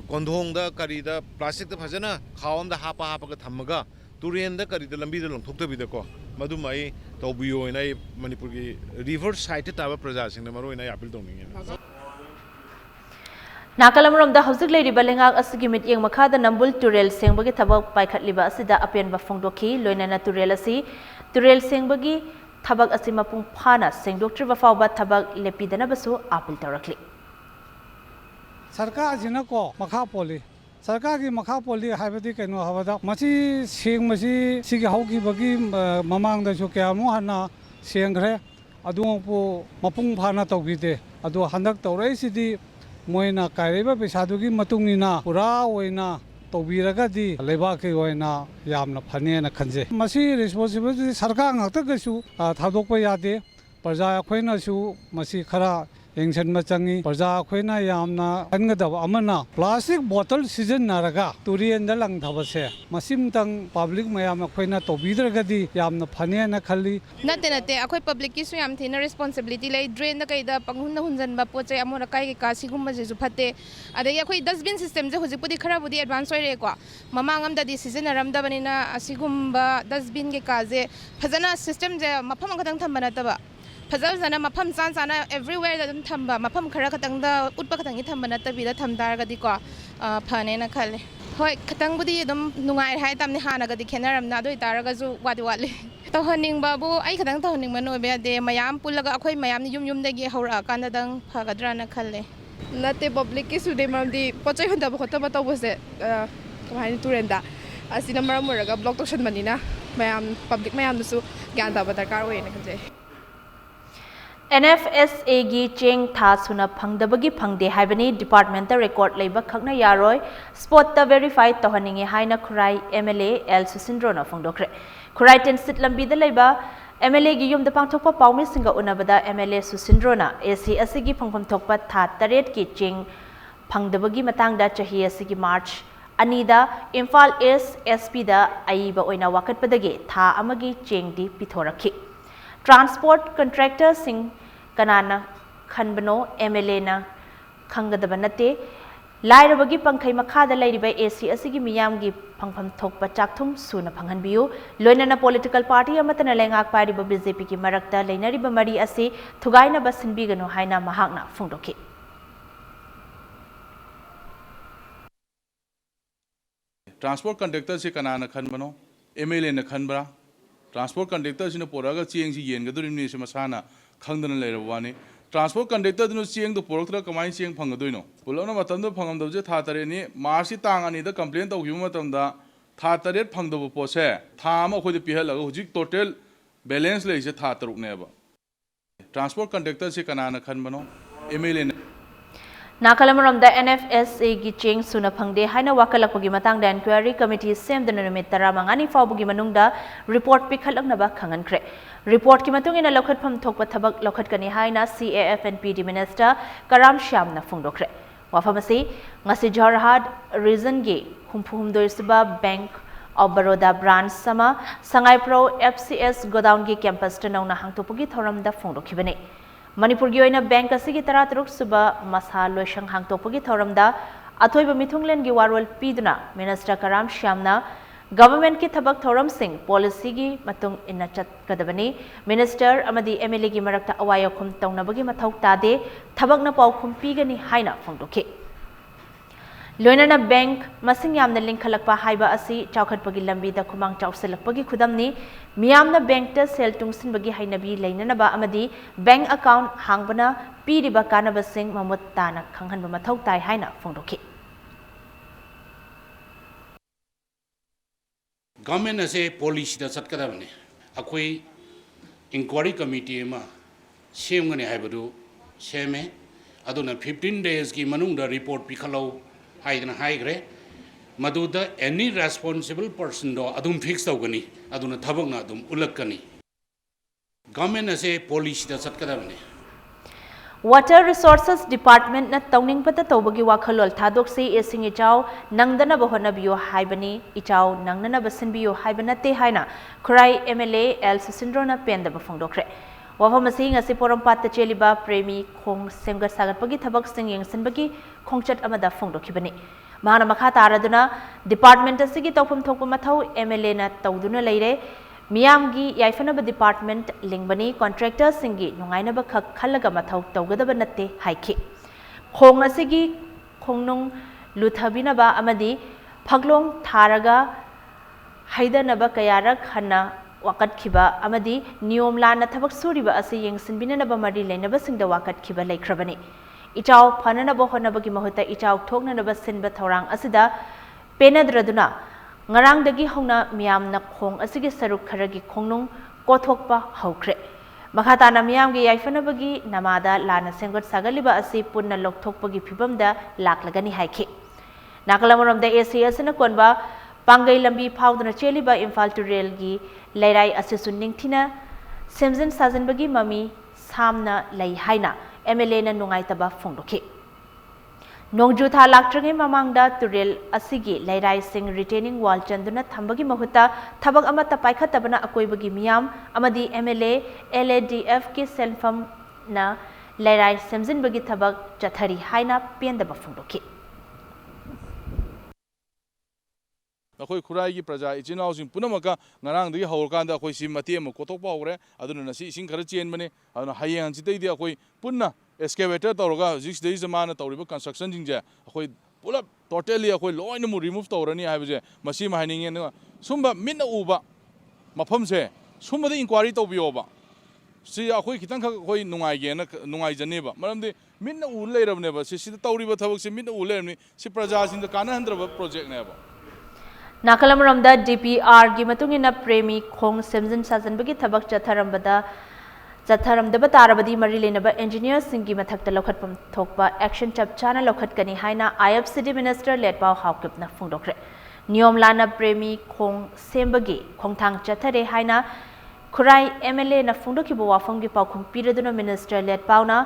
कोंधोंगदा करिदा प्लास्टिक द फजना खावमदा हापा थम्मगा तुरेंदा करिदा लंबीदा लंथोक्तबिदको मधुमाई तौबियो इना मणिपुर की रिवर साइट ताबा प्रजा सिंह मरो इना अपील तौनिंगे नाकलमरोमदा हौजिक लेरिबा लेंगाक असगी मिटिंग मखादा नंबुल तुरेल सेंबगी थबक पाइखतलिबा असिदा अपेनबा फोंदोखी लोइनाना तुरेल सेंबगी थबक असि मपुंग फाना सेंदोक्ट्रिबा फावबा थबक लेपिदनबसु अपील तौरखली सरकार जिनको मखा पोली सरकार की मखा पोली हाइबदी कनो हबदा मसी सेंग मसी सिगी हौकीबगी ममांगदसु क्यामो हना सेंग्रे अदुपो मपुंग फाना तौबिदे अदु हंदक तौरैसिदी मोइना काइरेबा पैसादुगी मतुंगिना पुरा ओइना तौबिरगदी लेबाके ओइना यामना फनेना खंजे मसी रिस्पांसिबिलिटी सरकार ngaktagasु थादोकपा यादे प्रजा अखोइनासु मसी खरा येंगसन चंगी प्रजा अखोइना यामना खनगदब अमना प्लास्टिक बोतल सिजननारगा तुरियन लंगथबसे मसिमतंग पब्लिक मयाम अखोइना तौबिदरगदी यामना फनेना खल्ली नते अखोइ पब्लिक की याम थेना रिस्पांसिबिलिटी लै ड्रेन द कैदा पंगहुन हुनजनबा पोचे अमोरा काई का सिगुम जेसु फते अदे अखोइ डस्टबिन सिस्टम जे हुजिपुदी खराबुदी एडवांस ओइरेको ममांगम ददी सिजनरमदबनिना असिगुम्बा डस्टबिन के काजे फजना सिस्टम जे मफम खतंग थंबनतबा फजना मफम चाना एवरीवेयर थम्बा मफम खरा खतंग उटप खतंग थम्बा नतबीदा थमदारगदीको फनेना खले होय खतंगबुदी एकदम नुंगाइ हाय तमने हानागदी खेनरमना दोइ तारगजु वादि वाले तहनिंगबाबु आई खतंग तहनिंग मनोबे दे मयाम पुलगा अखोइ मयाम युम हौरा कानदंग फगद्राना खले नते पब्लिक की सुदे मरमदी पोचै हंदब खतब तौबसे कमाइ तुरेंदा असिना मरम मरगा ब्लॉक तोशन बनिना मयाम पब्लिक मयाम दसु ज्ञान तब दरकार होयना खजे NFSA gi cheng tha suna phangdabagi phangde haibani department ta record leiba khakna yaroi spot ta verify tohaninge haina khurai MLA L Susindro na phongdokre khurai ten sit lambi da leiba MLA gi yum da pangthokpa pawmi singa unabada MLA Susindro na AC asigi phangpham thokpa tha taret ki cheng phangdabagi matangda chahi asigi March anida Imphal East SP da aiba oina wakatpadagi tha amagi cheng di pithorakhi Transport contractor sing kanana khanbano MLA na khangadaba nate lairabagi pangkhai makhada lairiba AC asigi miyamgi phangpham thokpa chakthum suna phanghanbiu loinana political party amatana lengak pariba BJP ki marakta leinariba mari ase thugaina basinbigano haina mahakna phungdokhi Transport contractor se kanana khanbano MLA na khanbra Transport contractor sina poraga chieng si yen gadurimni se masana khangdana leirabwani Transport contractor dinu chieng do poroktra kamai chieng phangadoino pulona matamda phangamdawje tha tare ni marsi tang ani da complaint tawgibu matamda tha tare phangdabu pose tha ama khoi de pihalaga hujik total balance leise tha taruk neba Transport contractor se kanana khanbano MLA Nakalamaramda NFSA gi cheng suna phangde haina wakalakpagi matangda inquiry committee semdana numit taramangani fawbugi manungda report pikhalaknaba khangankre report ki matungina lokhatpham thokpa thabak lokhatkani haina CAF and PD minister Karam Shyamna phungdokre wafamasi ngasi Jorhat region gi humphumdoi siba Bank of Baroda branch sama Sangai Pro FCS godown gi campus tanauna hangtopugi thoramda phungdokhibane Manipur gi oina bank asigi taratruk suba masa loishang hangtokpagi thoramda athoiba mithunglen gi warwal piduna minister Karam Shyamna government ki thabak thoram sing policy gi matung inna chatkadabani minister amadi MLA gi marakta awayakhum tawnabagi mathau tade thabakna pawkhum pigani haina phongdokhi loinana bank masing yamna lingkhalakpa haiba asi chawkhatpagi lambi da khumang chawselakpagi khudamni miyamna bank ta sel tungsinbagi hainabi leinanaba amadi bank account hangbana piriba kanaba sing mamut tana khanghanba mathau tai haina phongdokhi Government as a policy da satkadabne akoi inquiry committee ma semgani haibadu seme aduna 15 days ki manungda report pikhalau haidana haigre maduda any responsible person do adum fix tawgani aduna thabakna adum ulakani government as a policy da satkadabne Water Resources Department na tawning pata tawbagi wakhalol thadokse esing ichaw nangdana bahona haibani ichaw nangnana basinbiyo haibanate haina khurai MLA L Susindro na penda bafongdokre wafamasi ngasi porampata cheliba premi khong semgat sagatpagi thabak sing yengsinbagi khongchat amada phongdokhibani mahana makha taraduna department asigi tawpham thokpa mathau MLA na tawduna leire Miyamgi yaifanaba department lingbani contractor singi nungainaba khak khalaga mathau tawgadaba natte haiki khong asigi khongnung luthabinaba amadi phaglong tharaga haidanaba kayarak hanna wakat khiba amadi niyom lana thabak suriba asi yengsinbinanaba mari leinaba singda wakat khiba laikhrabani ichaw phananaba honabagi mahuta ichaw thoknanaba sinba thorang asida penadraduna ngarangdagi hongna miyamna khong asigi saruk kharagi khongnung kothokpa haukhre makhatana miyamgi yaifanabagi namada lana sengot sagaliba asi punna lokthokpagi phibamda laklagani haikhi nakalamoramda ACS na konba pangai lambi phawduna cheliba Imphal to rail gi leirai asisu ningthina semjin sajanbagi mami samna lei haina MLA na nungaitaba phongdokhi Nongju tha laktrangay mamangda turel asigi lairai sing retaining wall chanduna thambagi mahuta thabak ama tapaikhatabana akoibagi miyam amadi MLA LADF ki selfam na lairai semjinbagi thabak chathari haina pendaba phungdokhi akoi khurai gi praja ichinau sing punamaka ngarang dagi hawrkanda akoi si mati am kothokpa hawre aduna nasi ising khara chen bane aduna hayang chitei di akoi punna excavator tawraga hojik dei zamana tawriba construction jingje akoi pulap totally akoi loina mu remove tawrani haibaje masi ma haninge na sumba minna uba mafam se sumba de inquiry tawbiyoba si akoi khitang khak akoi nungai ge na nungai janeba maramde minna u leirabneba si sida tawriba thabak se minna u leirabni si praja sing da kana handraba project neba Nakalamuramda DPR gi matungina premi khong semjin sajanbagi thabak chatharambada ꯆꯠꯊꯔꯝꯗꯕ ꯇꯥꯔꯕꯗꯤ ꯃꯔꯤ ꯂꯩꯅꯕ ꯏꯟꯖꯤꯅꯤꯌꯔꯁꯤꯡꯒꯤ ꯃꯊꯛꯇ ꯂꯧꯈꯠꯐꯝ ꯊꯣꯛꯄ action ꯆꯞ ꯆꯥꯅ ꯂꯧꯈꯠꯀꯅꯤ ꯍꯥꯏꯅ IFCD minister ꯂꯦꯠꯄꯥꯎ ꯍꯥꯎꯀꯤꯞꯅ ꯐꯣꯡꯗꯣꯛꯈ꯭ꯔꯦ ꯅꯤꯌꯣꯝ ꯂꯥꯟꯅ ꯄ꯭ꯔꯦꯃꯤ ꯈꯣꯡ ꯁꯦꯝꯕꯒꯤ ꯈꯣꯡꯊꯥꯡ ꯆꯠꯊꯔꯦ ꯍꯥꯏꯅ खुराई MLA ना फोंदोखिबो वाफमगी पाउखुम पिरदुना मिनिस्टर लेटपाउना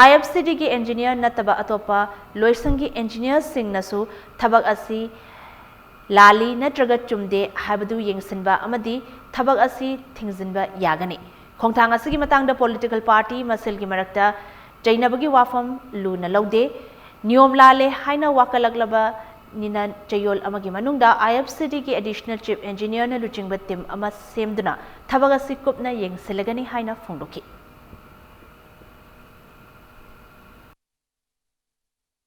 IFCD की इंजीनियर नतबा अतोपा लोइसंगी इंजीनियर सिंगनसु थबक असि लाली नत्रगा चुमदे हाबदु येंगसिनबा अमदी थबक असि थिंगजिनबा यागनी खोंथांग असigi matangda political party masilgi marakta chainabagi wafam luna lawde नियम लाले हाइना वाकलगलबा निना चयोल अमगी मनुंगदा IFCD की additional chief engineer ना लुचिंगबा टीम अमा सेमदुना थबक असि कुपना येंगसिलगनी हाइना फोंदोखि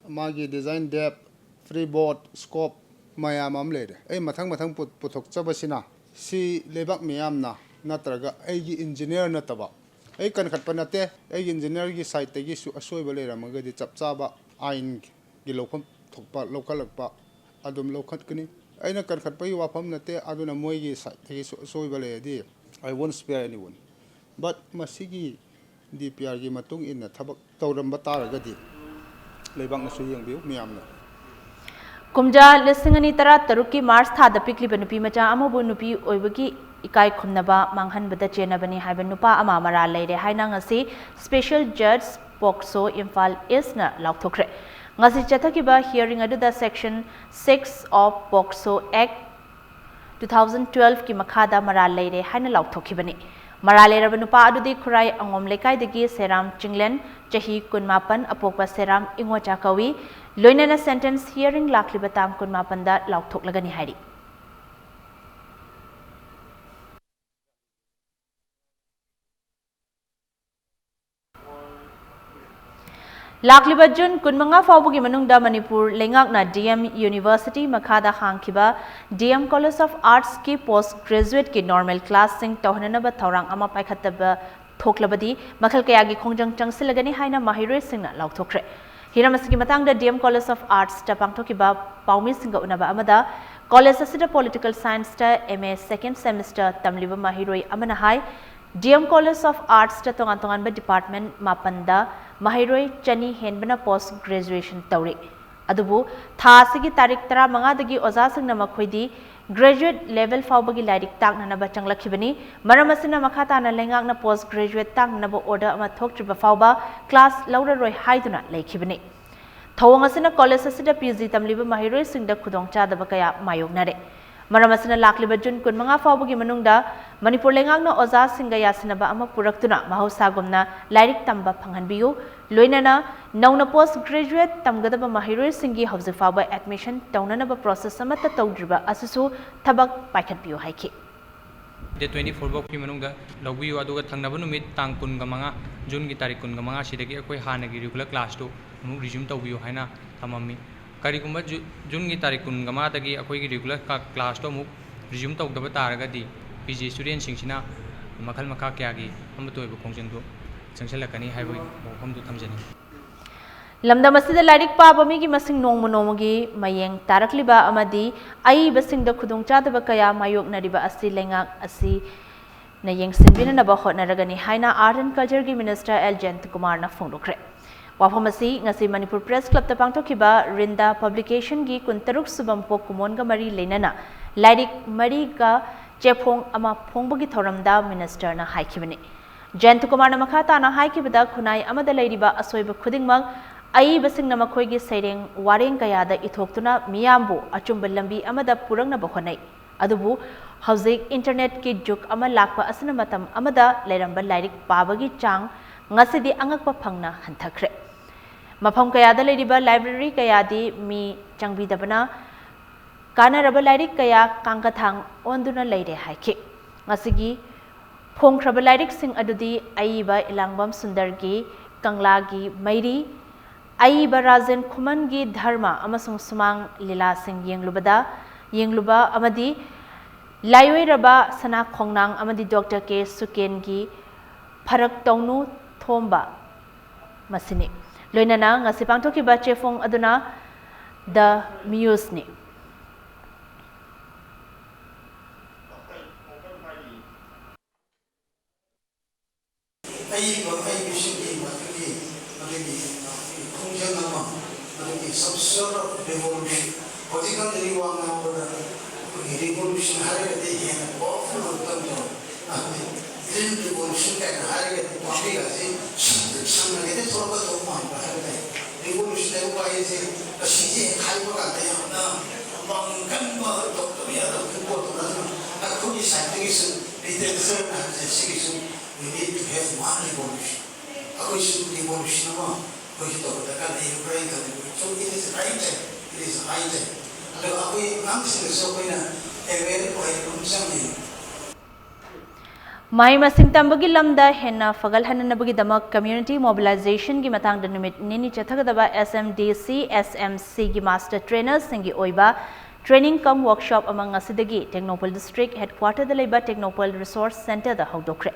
मागी डिजाइन डेप फ्री बोर्ड स्कोप मयाम अम लेरे ए मथंग मथंग पुथोकचबसिना सी लेबक मियामना नत्रगा एगी इंजीनियर नतबा ए कनखटपा नते एगी इंजीनियर की साइड तेगी असोइबा लेरमगदि चपचाबा आइन की लोखम थोकपा लोकलकपा अदुम लोखटकनी अइना कनखटपई वाफम नते अदुना मोइगी साइड तेगी असोइबा लेदी I won't spare anyone but मसिगी DPR की मतुंग इन थबक तौरंबा तारगदि लेबांग नसु यंगबिउ मियामना कुमजा लिसिंगनी तरा तरुकी मार्च थादा पिकलिबा नुपी मचा अमबु नुपी ओइबगी इकाई खुमनबा मांगहनबदा चेनबनी हाइबा नुपा अमा मरा लेरे हाइना ngasi स्पेशल जज पोक्सो इम्फाल ईस्ट ना लाउथोखरे ngasi चथकिबा हियरिंग अदुदा सेक्शन 6 ऑफ पोक्सो एक्ट 2012 की मखादा मरा लेरे हाइना लाउथोखिबनी मरा लेरबा नुपा अदुदी खुराई अंगोम लेकाइदगी सेराम चिंगलेन चही कुनमापन अपोकवा सेराम इंगोचा कवी लोइनना सेंटेंस हियरिंग लाखलिबा ताम कुनमापनदा लाउथोकलगनी हाइरी लाखलिबा जुन कुनमंगा फाउबगी मनुंगदा मणिपुर लेंगाकना DM यूनिवर्सिटी मखादा हांखिबा DM कॉलेज ऑफ आर्ट्स की पोस्ट ग्रेजुएट की नॉर्मल क्लास सिंग तोहननबा थौरांग अमा पाइखतबा थोकलबदी मखल कयागी खोंजंग चंगसिलगनी हाइना माहिरोय सिंगना लाउथोखरे हिरमसगी मतंगदा DM कॉलेज ऑफ आर्ट्स ता पांगथोकिबा पाउमी सिंग उनबा अमदा कॉलेज असिदा पॉलिटिकल साइंस ता MA सेकंड सेमेस्टर तमलिबा माहिरोय अमना हाई DM कॉलेज ऑफ आर्ट्स ता तोंगान तोंगान डिपार्टमेंट मापंदा माहिरोय चनी हेनबना पोस्ट ग्रेजुएशन तौरे अदुबु थासिगी तारीख 15 दगी ओजा सिंगना मखोइदी ग्रेजुएट लेवल फाउबगी लाइरिक ताकननबा चंगलखिबनी मरमसिना मखाताना लेंगाकना पोस्ट ग्रेजुएट ताकनबा ऑर्डर अमा थोकत्रिबा फाउबा क्लास लौररोय हाइदुना लेखिबनी थौंगसिना कॉलेज असिदा PG तमलिबा माहिरोय सिंगदा खुदोंचादबा कया मायोगनारे मरमसिना लाखलिबा जुन 15 फाउबगी मनुंगदा मणिपुर लेंगाकना ओजा सिंगा यासिनबा अमा पुरक्तुना महौसागुमना लाइरिक तंबा फंगहनबियु लोइनना नौना पोस्ट ग्रेजुएट तमगदबा माहिरोय सिंगी हौजे फाउबा एडमिशन तौननबा प्रोसेस अमता तौद्रिबा असुसु थबक पाइखतबियु हाइखि डे 24 बॉक की मनुंगदा लौबियु अदुगा थंगनबा नुमित तांग 15 जून की तारीख 15 सिदगी अखोय हानगी रेगुलर क्लास तो अमु रिज्यूम तौबियु हाइना थममी करिगुंबा जून की तारीख 15 दगी अखोयगी रेगुलर क्लास तो अमु रिज्यूम तौदबा तारगदी PG स्टूडेंट सिंगसिना मखल मखा क्यागी अमतोयबा खोंजंदो चंगसलकनी हाइबो मफमदु थमजनी लमदम असिदा लाइरिक पाबा मिगी मसिंग नोंगमु नोंगगी मयेंग तारकलिबा अमदी अईबा सिंगदा खुदोंचादबा कया मायोगनरिबा असि लेंगाक असि न येंगसिनबिननबा होटनरगनी हाइना आर्ट एंड कल्चर की मिनिस्टर L जयंत कुमार ना फोंदोखरे वाफम असि ngasi मणिपुर प्रेस क्लब ता पांगथोखिबा रिंदा पब्लिकेशन की 23 सुबम पोक कुमोनगा मरी लेनना लाइरिक मरी का चेफोंग अमा फोंबगी थोरमदा मिनिस्टर ना हाइखिबनी जयंत कुमार ना मखाता ना हाइखिबदा खुनाई अमदा लेरिबा असोइबा खुदिंगमक अईबसिंगना मखोइगी सैरेंग वारेंग कयादा इथोक्तुना मियामबु अचुंबा लंबी अमदा पुरंगनबा होनाई अदुबु हौजिक इंटरनेट की जुग अमा लाकपा असना मतम अमदा लेरंबा lyric पाबगी Chang ngасidi angakpa phangna hanthakre mafam kayada leiriba library kayadi mi changbidabana kanaraba lairik kaya kangkathang onduna leire haiki ngasigi phongkraba lairik sing adudi aiba ilangbam sundargi kanglagi mairi aiba rajen khumangi dharma amasung sumang lila sing yengluba amadi laiwiraba sana khongnang amadi Dr. K Sukengi farak tongnu थोंबा मसिनी लोइनना ngasi pangthokiba chefong aduna the muse ni ai 통장 남아 이 subsort of revolution 어디가 내리고 나보다 이 revolution 하려게 되는 awful 어떤 이런 revolution 같은 하려게 되는 방식이 참나게 돼 서로가 너무 많이 하는데 revolution 되고 봐야지 시제 갈고 간대요 나 망간과 독도미야도 그것도 나는 거기 사이트에서 리더들은 한테 시기서 we need to have one revolution 아것이 revolution은 거기도 내가 내 Ukraine 가지고 좀 it is right it is high 그리고 아무리 망치면서 그냥 에베를 보이는 음성이에요 Mai masing tambagi lamda henna fagal hananabagi damak community mobilization gi matang numit nini chathagadaba SMDC SMC gi master trainers singi oiba training cum workshop among asidagi Technopol district headquarter da leba Technopol resource center da hawdokre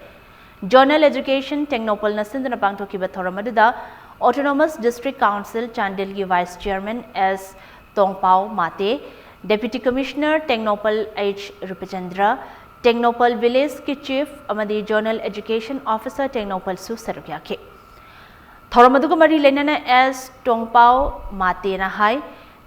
journal education Technopol na sindana pangthoki ba thoramadida autonomous district council Chandel gi vice chairman S Tongpao Mate deputy commissioner Technopol H Rupachandra Technopol village ki chief amadi journal education officer Technopol su sarukya ke thoramaduga mari lenana as Tongpao Mate na hai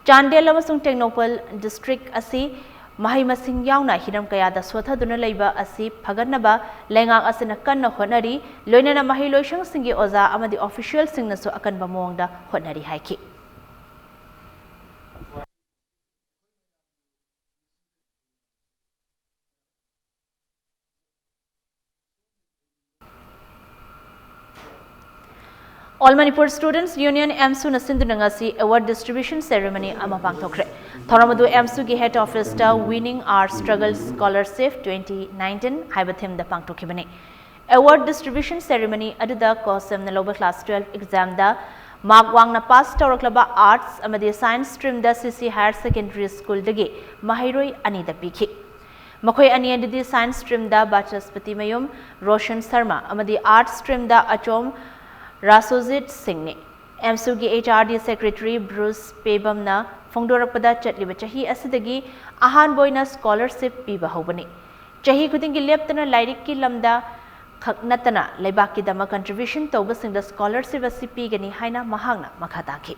Chandel amasung Technopol district asi mahai masing yauna hiram kaya da sothaduna leiba asi phaganaba lengang asina kanna honari loinana mahai loishang singi oza amadi official singna su akan bamongda honari hai ki All Manipur Students Union AMSU na sindunangasi award distribution ceremony ama pangthokre. Thoramadu AMSU gi head office ta winning our struggle scholarship 2019 haibathim da pangthokibani. Award distribution ceremony aduda kosam na loba class 12 exam da mark wang na pass tawraklaba arts amadi science stream da CC higher secondary school dagi mahairoi ani da pikhi. Makhoi ani adidi science stream da Bachaspati Mayum Roshan Sharma amadi arts stream da Achom Rasojit Singh ne AMSU gi HRD secretary Bruce Pebam na phongdorakpada chatliba chahi asidagi ahan boina scholarship piba hobani chahi khudingi leptana lairik ki lamda khaknatana leibak ki dama contribution tawba singda scholarship asi pigani haina mahangna makhata ki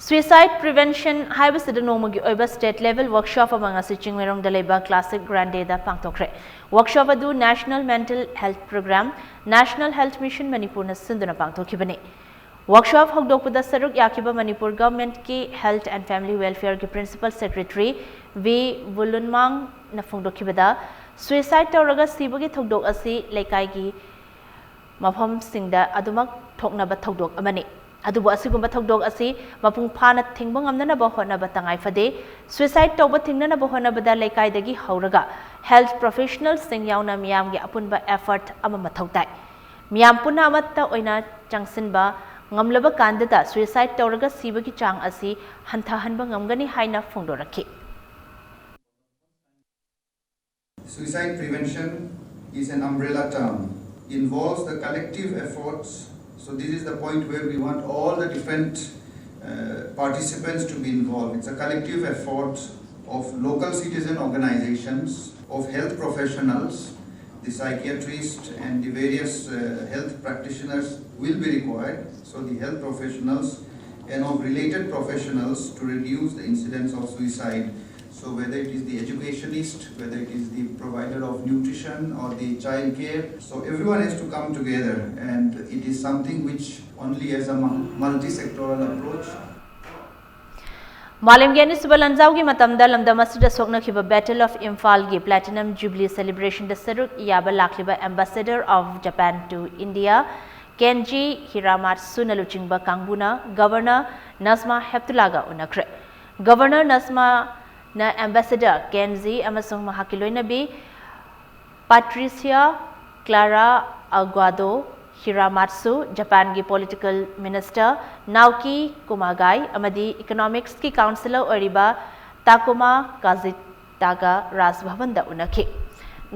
Suicide prevention haibasida nomogi oiba state level workshop among asi chingmerong daleba classic grande da pangtokre workshop adu national mental health program national health mission Manipur na sinduna pangtokibani workshop hogdokpada saruk yakiba Manipur government ki health and family welfare ki principal secretary V Bulunmang na phongdokibada suicide tawraga sibagi thogdok asi lekai gi mafam singda adumak thoknaba thogdok amani adubu asigumba thogdok asi mapung phana thingbang amnana ba hona ba tangai fade suicide tawba thingnana ba hona bada lekai dagi hauraga health professionals sing yauna miyam gi apunba effort ama mathautai miyam punna amatta oina changsinba ngamlaba kandada suicide tawraga sibagi chang asi hantha hanba ngamgani haina phongdorakhi Suicide prevention is an umbrella term, involves the collective efforts. So this is the point where we want all the different participants to be involved. It's a collective effort of local citizen organizations, of health professionals, the psychiatrists and the various health practitioners will be required. So the health professionals and of related professionals to reduce the incidence of suicide. So whether it is the educationist, whether it is the provider of nutrition or the child care, so everyone has to come together, and it is something which only as a multi-sectoral approach. Malim Gani Subalanzau gi matamda lamda masjid sokna khiba Battle of Imphal gi Platinum Jubilee celebration da saruk yaba lakliba Ambassador of Japan to India Kenji Hiramatsu naluchingba kangbuna Governor Nazma Heptulaga unakre Governor Nazma na Ambassador Kenji amasung mahakiloinabi Patricia Clara Aguado Hiramatsu Japan gi political minister Naoki Kumagai amadi economics ki counselor oriba Takuma Kazitaga Raj Bhavan da unakhi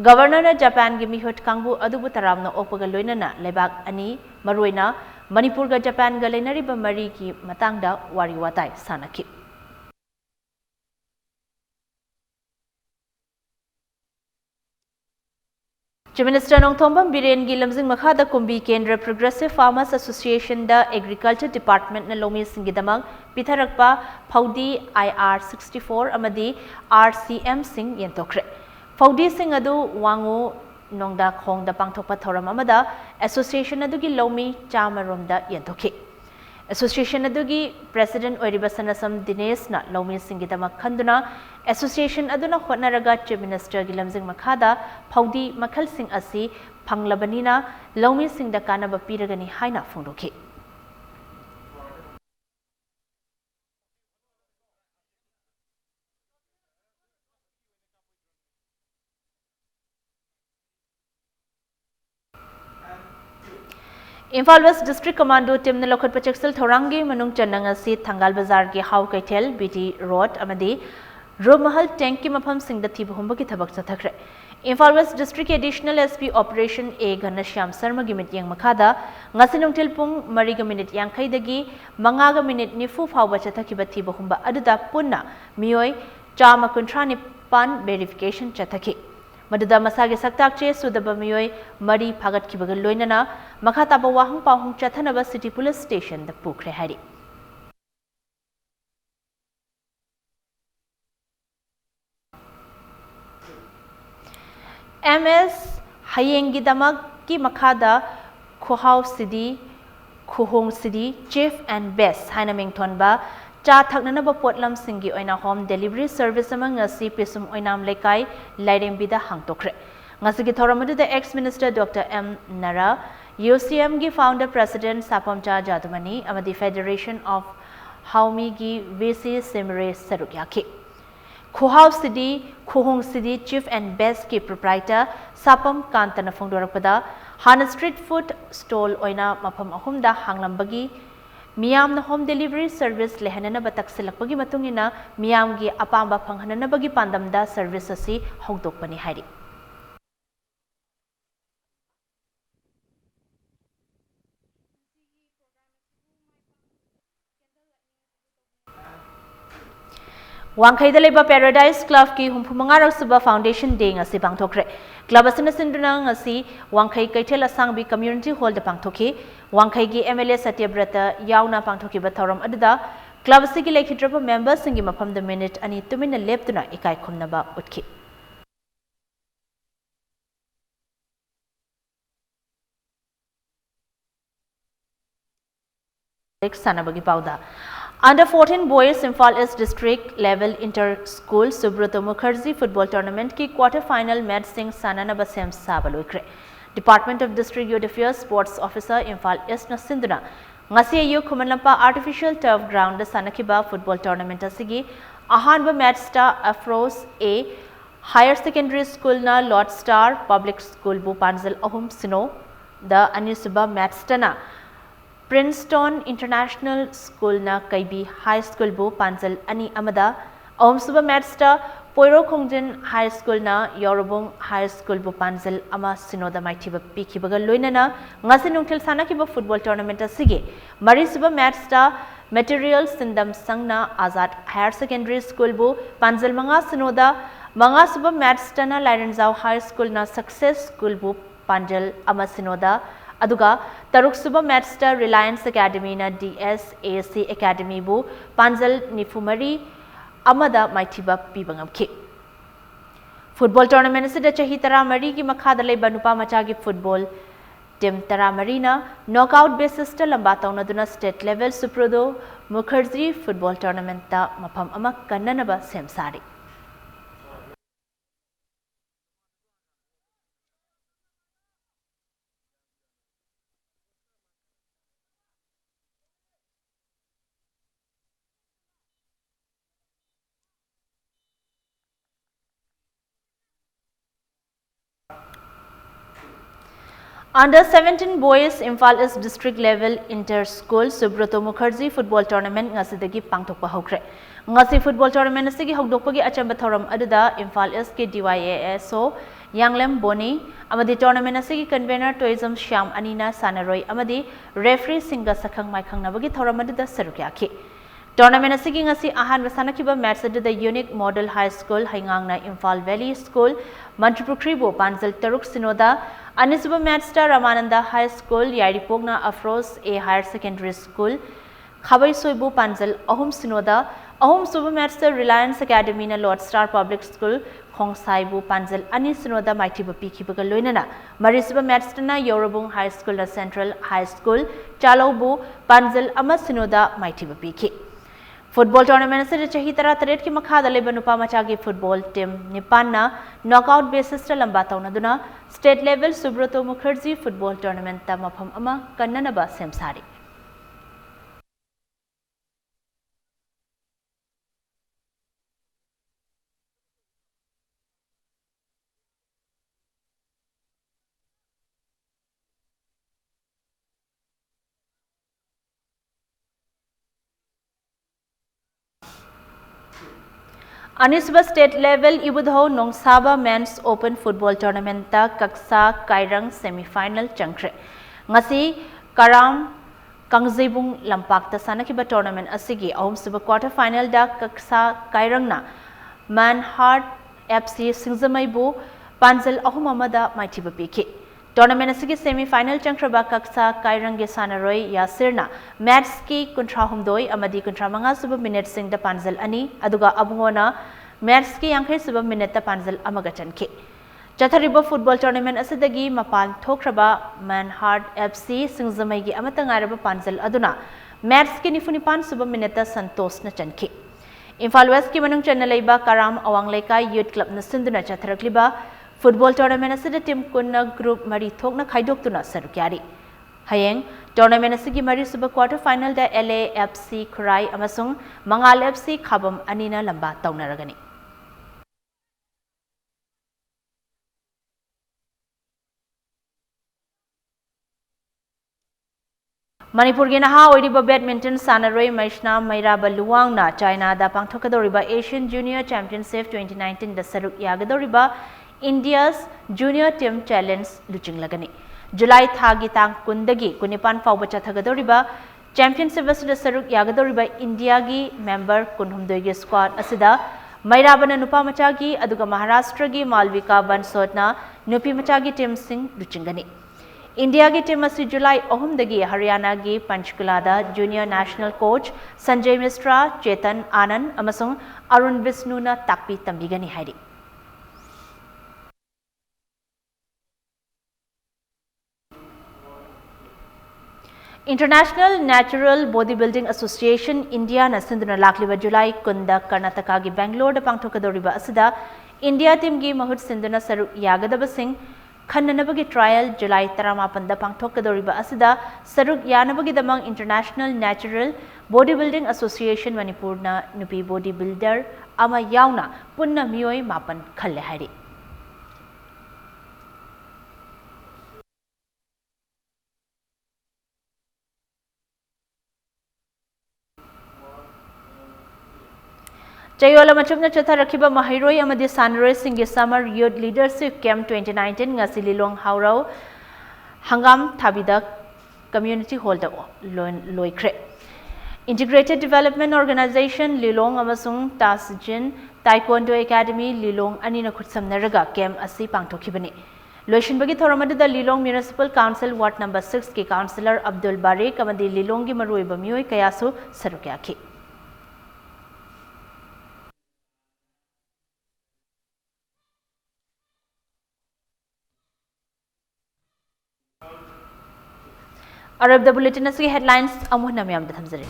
Governor na Japan gi mihut kangbu adubu taramna okpaga loinana lebak ani maruina Manipur ga Japan ga leinariba mari ki matangda wari watai sanakhi Chief Minister Nongthombam Biren gi lamjing makhada kumbi Kendra Progressive Farmers Association da Agriculture Department na lomi singidamang pitharakpa Phaudi IR 64 amadi RCM sing yentokre. Phaudi sing adu wangu nongda khongda pangthokpa thoram amada association adugi lomi chamaromda yentokhi. Association adugi President Oiriba Sanasam Dinesh na lomi singidama khanduna Association aduna hotnaraga Chief Minister gi lamjing makhada Phaudi makhal sing asi phanglabanina lomi singda kanaba piragani haina phongdokhi. Imphal West District Commando Team na Lokhat Pachexel Thorangi Manung Chananga si Thangal Bazar ki Hau Kaitel BT Road amadi Rumahal Tank ki mafam singda thiba humba ki thabak chathakre. Imphal West District Additional SP Operation A Ghanashyam Sarma gi mityang makhada ngasi nungtil pung mariga minute yankai dagi mangaga minute nifu phawba chathakiba thiba humba aduda punna miyoi chama kuntrani pan verification chathaki. Maduda masage saktakche sudaba miyoi mari phagat kibaga loinana makhataba wahang pahung chathanaba City Police Station da pukre hari. MS Hayengi Damak ki makhada Kuhau Sidi Kuhong Sidi Chief and Best Haina Mington ba cha thaknanaba potlam singi oina home delivery service amang ngasi pisum oinam lekai lairem bida hangtokre. Ngasi ki thoramadu the ex minister Dr. M Nara UCM gi founder president Sapamcha Jadumani amadi Federation of Haumi gi VC Simre Sarukyaki. Kuhau Sidi, Kuhong Sidi Chief and Best ki proprietor Sapam Kantana Fungdorakpada Hana Street Food Stall Oina Mapam Ahumda Hanglambagi Miyam na home delivery service lehanana batak silakpagi matungina miyam gi apamba phanghanana bagi pandamda service asi hongdokpani hari. Wangkhaida leba Paradise Club ki humpumangarak suba Foundation Day ngasi pangthokre. Club asina sinduna ngasi Wangkhai Kaithel Asangbi Community Hall da pangthokhi. Wangkhai gi MLA Satyabrata yauna pangthokhi ba thoram aduda club asigi lekhitrapa members singi mafam da minute ani tumina leptuna ikai khumnaba utkhi. Sanabagi Pauda. Under 14 boys Imphal East District level inter-school Subrata Mukherjee football tournament ki quarter final match sing sanana basem sabalukre. Department of District Youth Affairs Sports Officer Imphal East na sinduna ngasi ayu Khumanlampa artificial turf ground da sanakiba football tournament asigi ahanba match sta Afros A Higher Secondary School na Lord Star Public School bu Panjal ahum sino da anisuba match sta na Princeton International School na Kaibi High School bu Panjal ani amada ahum suba match sta Poiro Khongjin High School na Yorobong High School bu Panjal ama sinoda maithiba pikibaga loinana ngasi nungthil sanakiba football tournament asigi mari suba match sta Material Sindam Sangna Azad Higher Secondary School bu Panjal manga sinoda manga suba match sta na Lairanjau High School na Success School bu Panjal ama sinoda aduga taruk suba match sta Reliance Academy na DSAC Academy bu Panjal Nifumari amada maithiba pibangamki. Football tournament asida chahi taramari ki makhada leba nupa macha gi football team taramari na knockout basis ta lamba taunaduna state level Suprodo Mukherjee football tournament ta mafam ama kannanaba semsari. Under 17 boys Imphal East District level inter-school Subrata Mukherjee football tournament ngasidagi pangthokpa hokre. Ngasi football tournament asigi hokdokpagi achamba thoram aduda Imphal East ki DYASO Yanglem Boni amadi tournament asigi convener tourism Shyam Anina Sanaroi amadi referee singa sakhang maikhang nabagi thoram aduda sarukyaki. Tournament asigi ngasi ahan basanakiba match the Unique Model High School haingangna Imphal Valley School Manipur Kribo Panjal Taruk Sinoda Anisuba match star Ramananda High School Yaripogna Afros A Higher Secondary School Khabai Soibu Panjal Ahum Sinoda Ahum Suba match star Reliance Academy na Lord Star Public School Khongsaibu Panjal Ani Sinoda Maitiba Pikibaga Loinana Marisuba match na Yorobung High School na Central High School Chalobu Panjal Ama Sinoda Maitiba Piki Football tournament se chahi tara taret ki makhada leba nupa machagi football team nipanna knockout basis ta lamba tauna duna state level Subroto Mukherjee football tournament ta mafam ama kannanaba semsari Anisba state level Ibudho Nongsaba Men's Open Football Tournament ta Kaksa Kairang semi-final changkre. Ngasi Karam Kangzibung Lampak ta sanakiba tournament asigi ahum suba quarter final da Kaksa Kairang na Manhart FC Singzamaibu Panjal ahum amada maitiba piki. Tournament asigi semi-final changkraba Kaksa Kairang ge sanaroi Yasirna match ki kontra humdoi amadi kontra manga suba minute sing da Panjal ani aduga abungona match ki yankhai suba minute da Panjal amaga chanki. Chathariba football tournament asidagi mapan thokraba Manhart FC Singzamai gi amata ngaraba Panjal aduna match ki nifunipan suba minute da Santos na chanki. Imphal West ki manung channel laiba Karam Awangleka Youth Club na sinduna chatharakliba Football tournament asida team kunna group mari thokna khaidok sarukyari. Hayeng tournament asigi mari suba quarter final da LAFC Khurai amasung Mangal FC Khabam anina lamba taunaragani. Manipur gi naha oiriba badminton sanaroi Maishna Mairaba Luwangna China da pangthokadoriba Asian Junior Championship 2019 da saruk yagadoriba India's Junior Team Challenge Luching Lagani. July Thagi Tang Kundagi Kunipan Faubacha Thagadoriba Championship Asida Saruk Yagadoriba India gi member Kunhumdogi squad Asida Mairabana Nupa Machagi Aduga Maharashtra gi Malvika Bansotna Nupi Machagi Team Singh Luchingani. India gi team asi July Ohumdagi Haryana gi Panchkulada Junior National Coach Sanjay Misra Chetan Anand Amasung Arun Visnuna Takpi Tambigani Haidi. International Natural Bodybuilding Association India na sinduna lakliba July kunda Karnataka gi Bangalore da pangthokadoriba asida India team gi mahut sinduna saruk yagadaba sing khannanabagi trial July 18 da pangthokadoriba asida saruk yanabagi damang International Natural Bodybuilding Association Manipur na nupi bodybuilder ama yauna punna miyoi mapan khalle hari. Chayola Machumna Chatha Rakiba Mahiroi Amadi Sanroi Singi Summer Youth Leadership Camp 2019 Ngasi Lilong Haurau Hangam Thabida Community Hall Loikre. Integrated Development Organization Lilong Amasung Tasjin Taekwondo Academy Lilong Anina Kutsam Naraga Camp Asi Pangtokibani. Loishin Bagi Thoramada Lilong Municipal Council Ward Number 6 ki Councillor Abdul Barik Amadi Lilongi Marui Bamui Kayasu Sarukyaki. Arab the bulletin asigi headlines amuhna miyam da thamjari.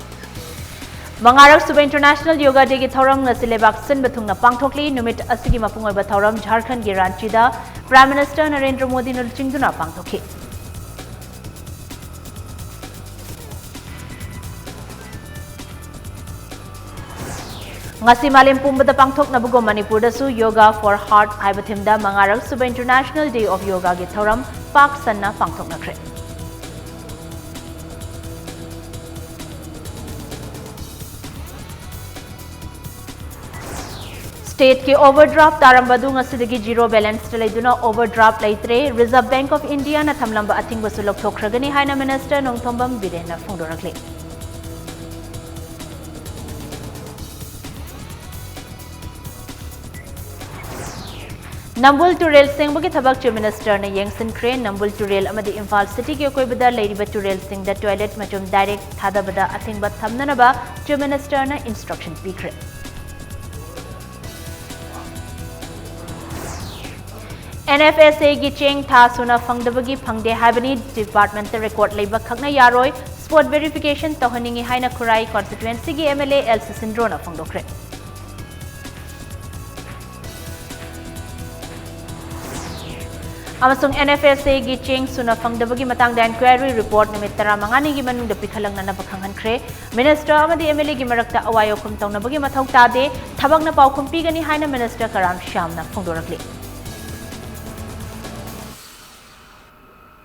Mangarak Suba International Yoga Day ki thoram ngasi lebak sin bathungna pangthokli numit asigi mapungoi ba thoram Jharkhand gi Ranchi da Prime Minister Narendra Modi na chingduna pangthokhi. Ngasi malim pumbada pangthok na bugo Manipur da su Yoga for Heart haiba thimda Mangarak Suba International Day of Yoga ki thoram pak sanna pangthok na khre. State ke overdraft tarambadu ngasidagi zero balance talaiduna overdraft laitre Reserve Bank of India na thamlamba athingba sulok thokragani haina Minister Nongthombam Birena phongdorakle. Nambul Turel Singbagi Thabak Chief Minister na Yengsin Kre Nambul Turel amadi Imphal City ki okoibada leiriba Turel Sing da toilet machum direct thadabada athingba thamnanaba Chief Minister na instruction pikre. NFSA gi cheng tha suna phangdabagi phangde habani department record leiba khakna yaroi spot verification tohaningi haina Khurai constituency gi MLA LC Sindrona phangdokre. Amasung NFSA gi cheng suna phangdabagi matangda inquiry report numit 15 gi manungda pikhalang na bakhanghan khre minister amadi MLA gi marakta awayo khum tawnabagi mathau tade thabakna pawkhum pigani haina minister Karam Shyam na phangdorakli.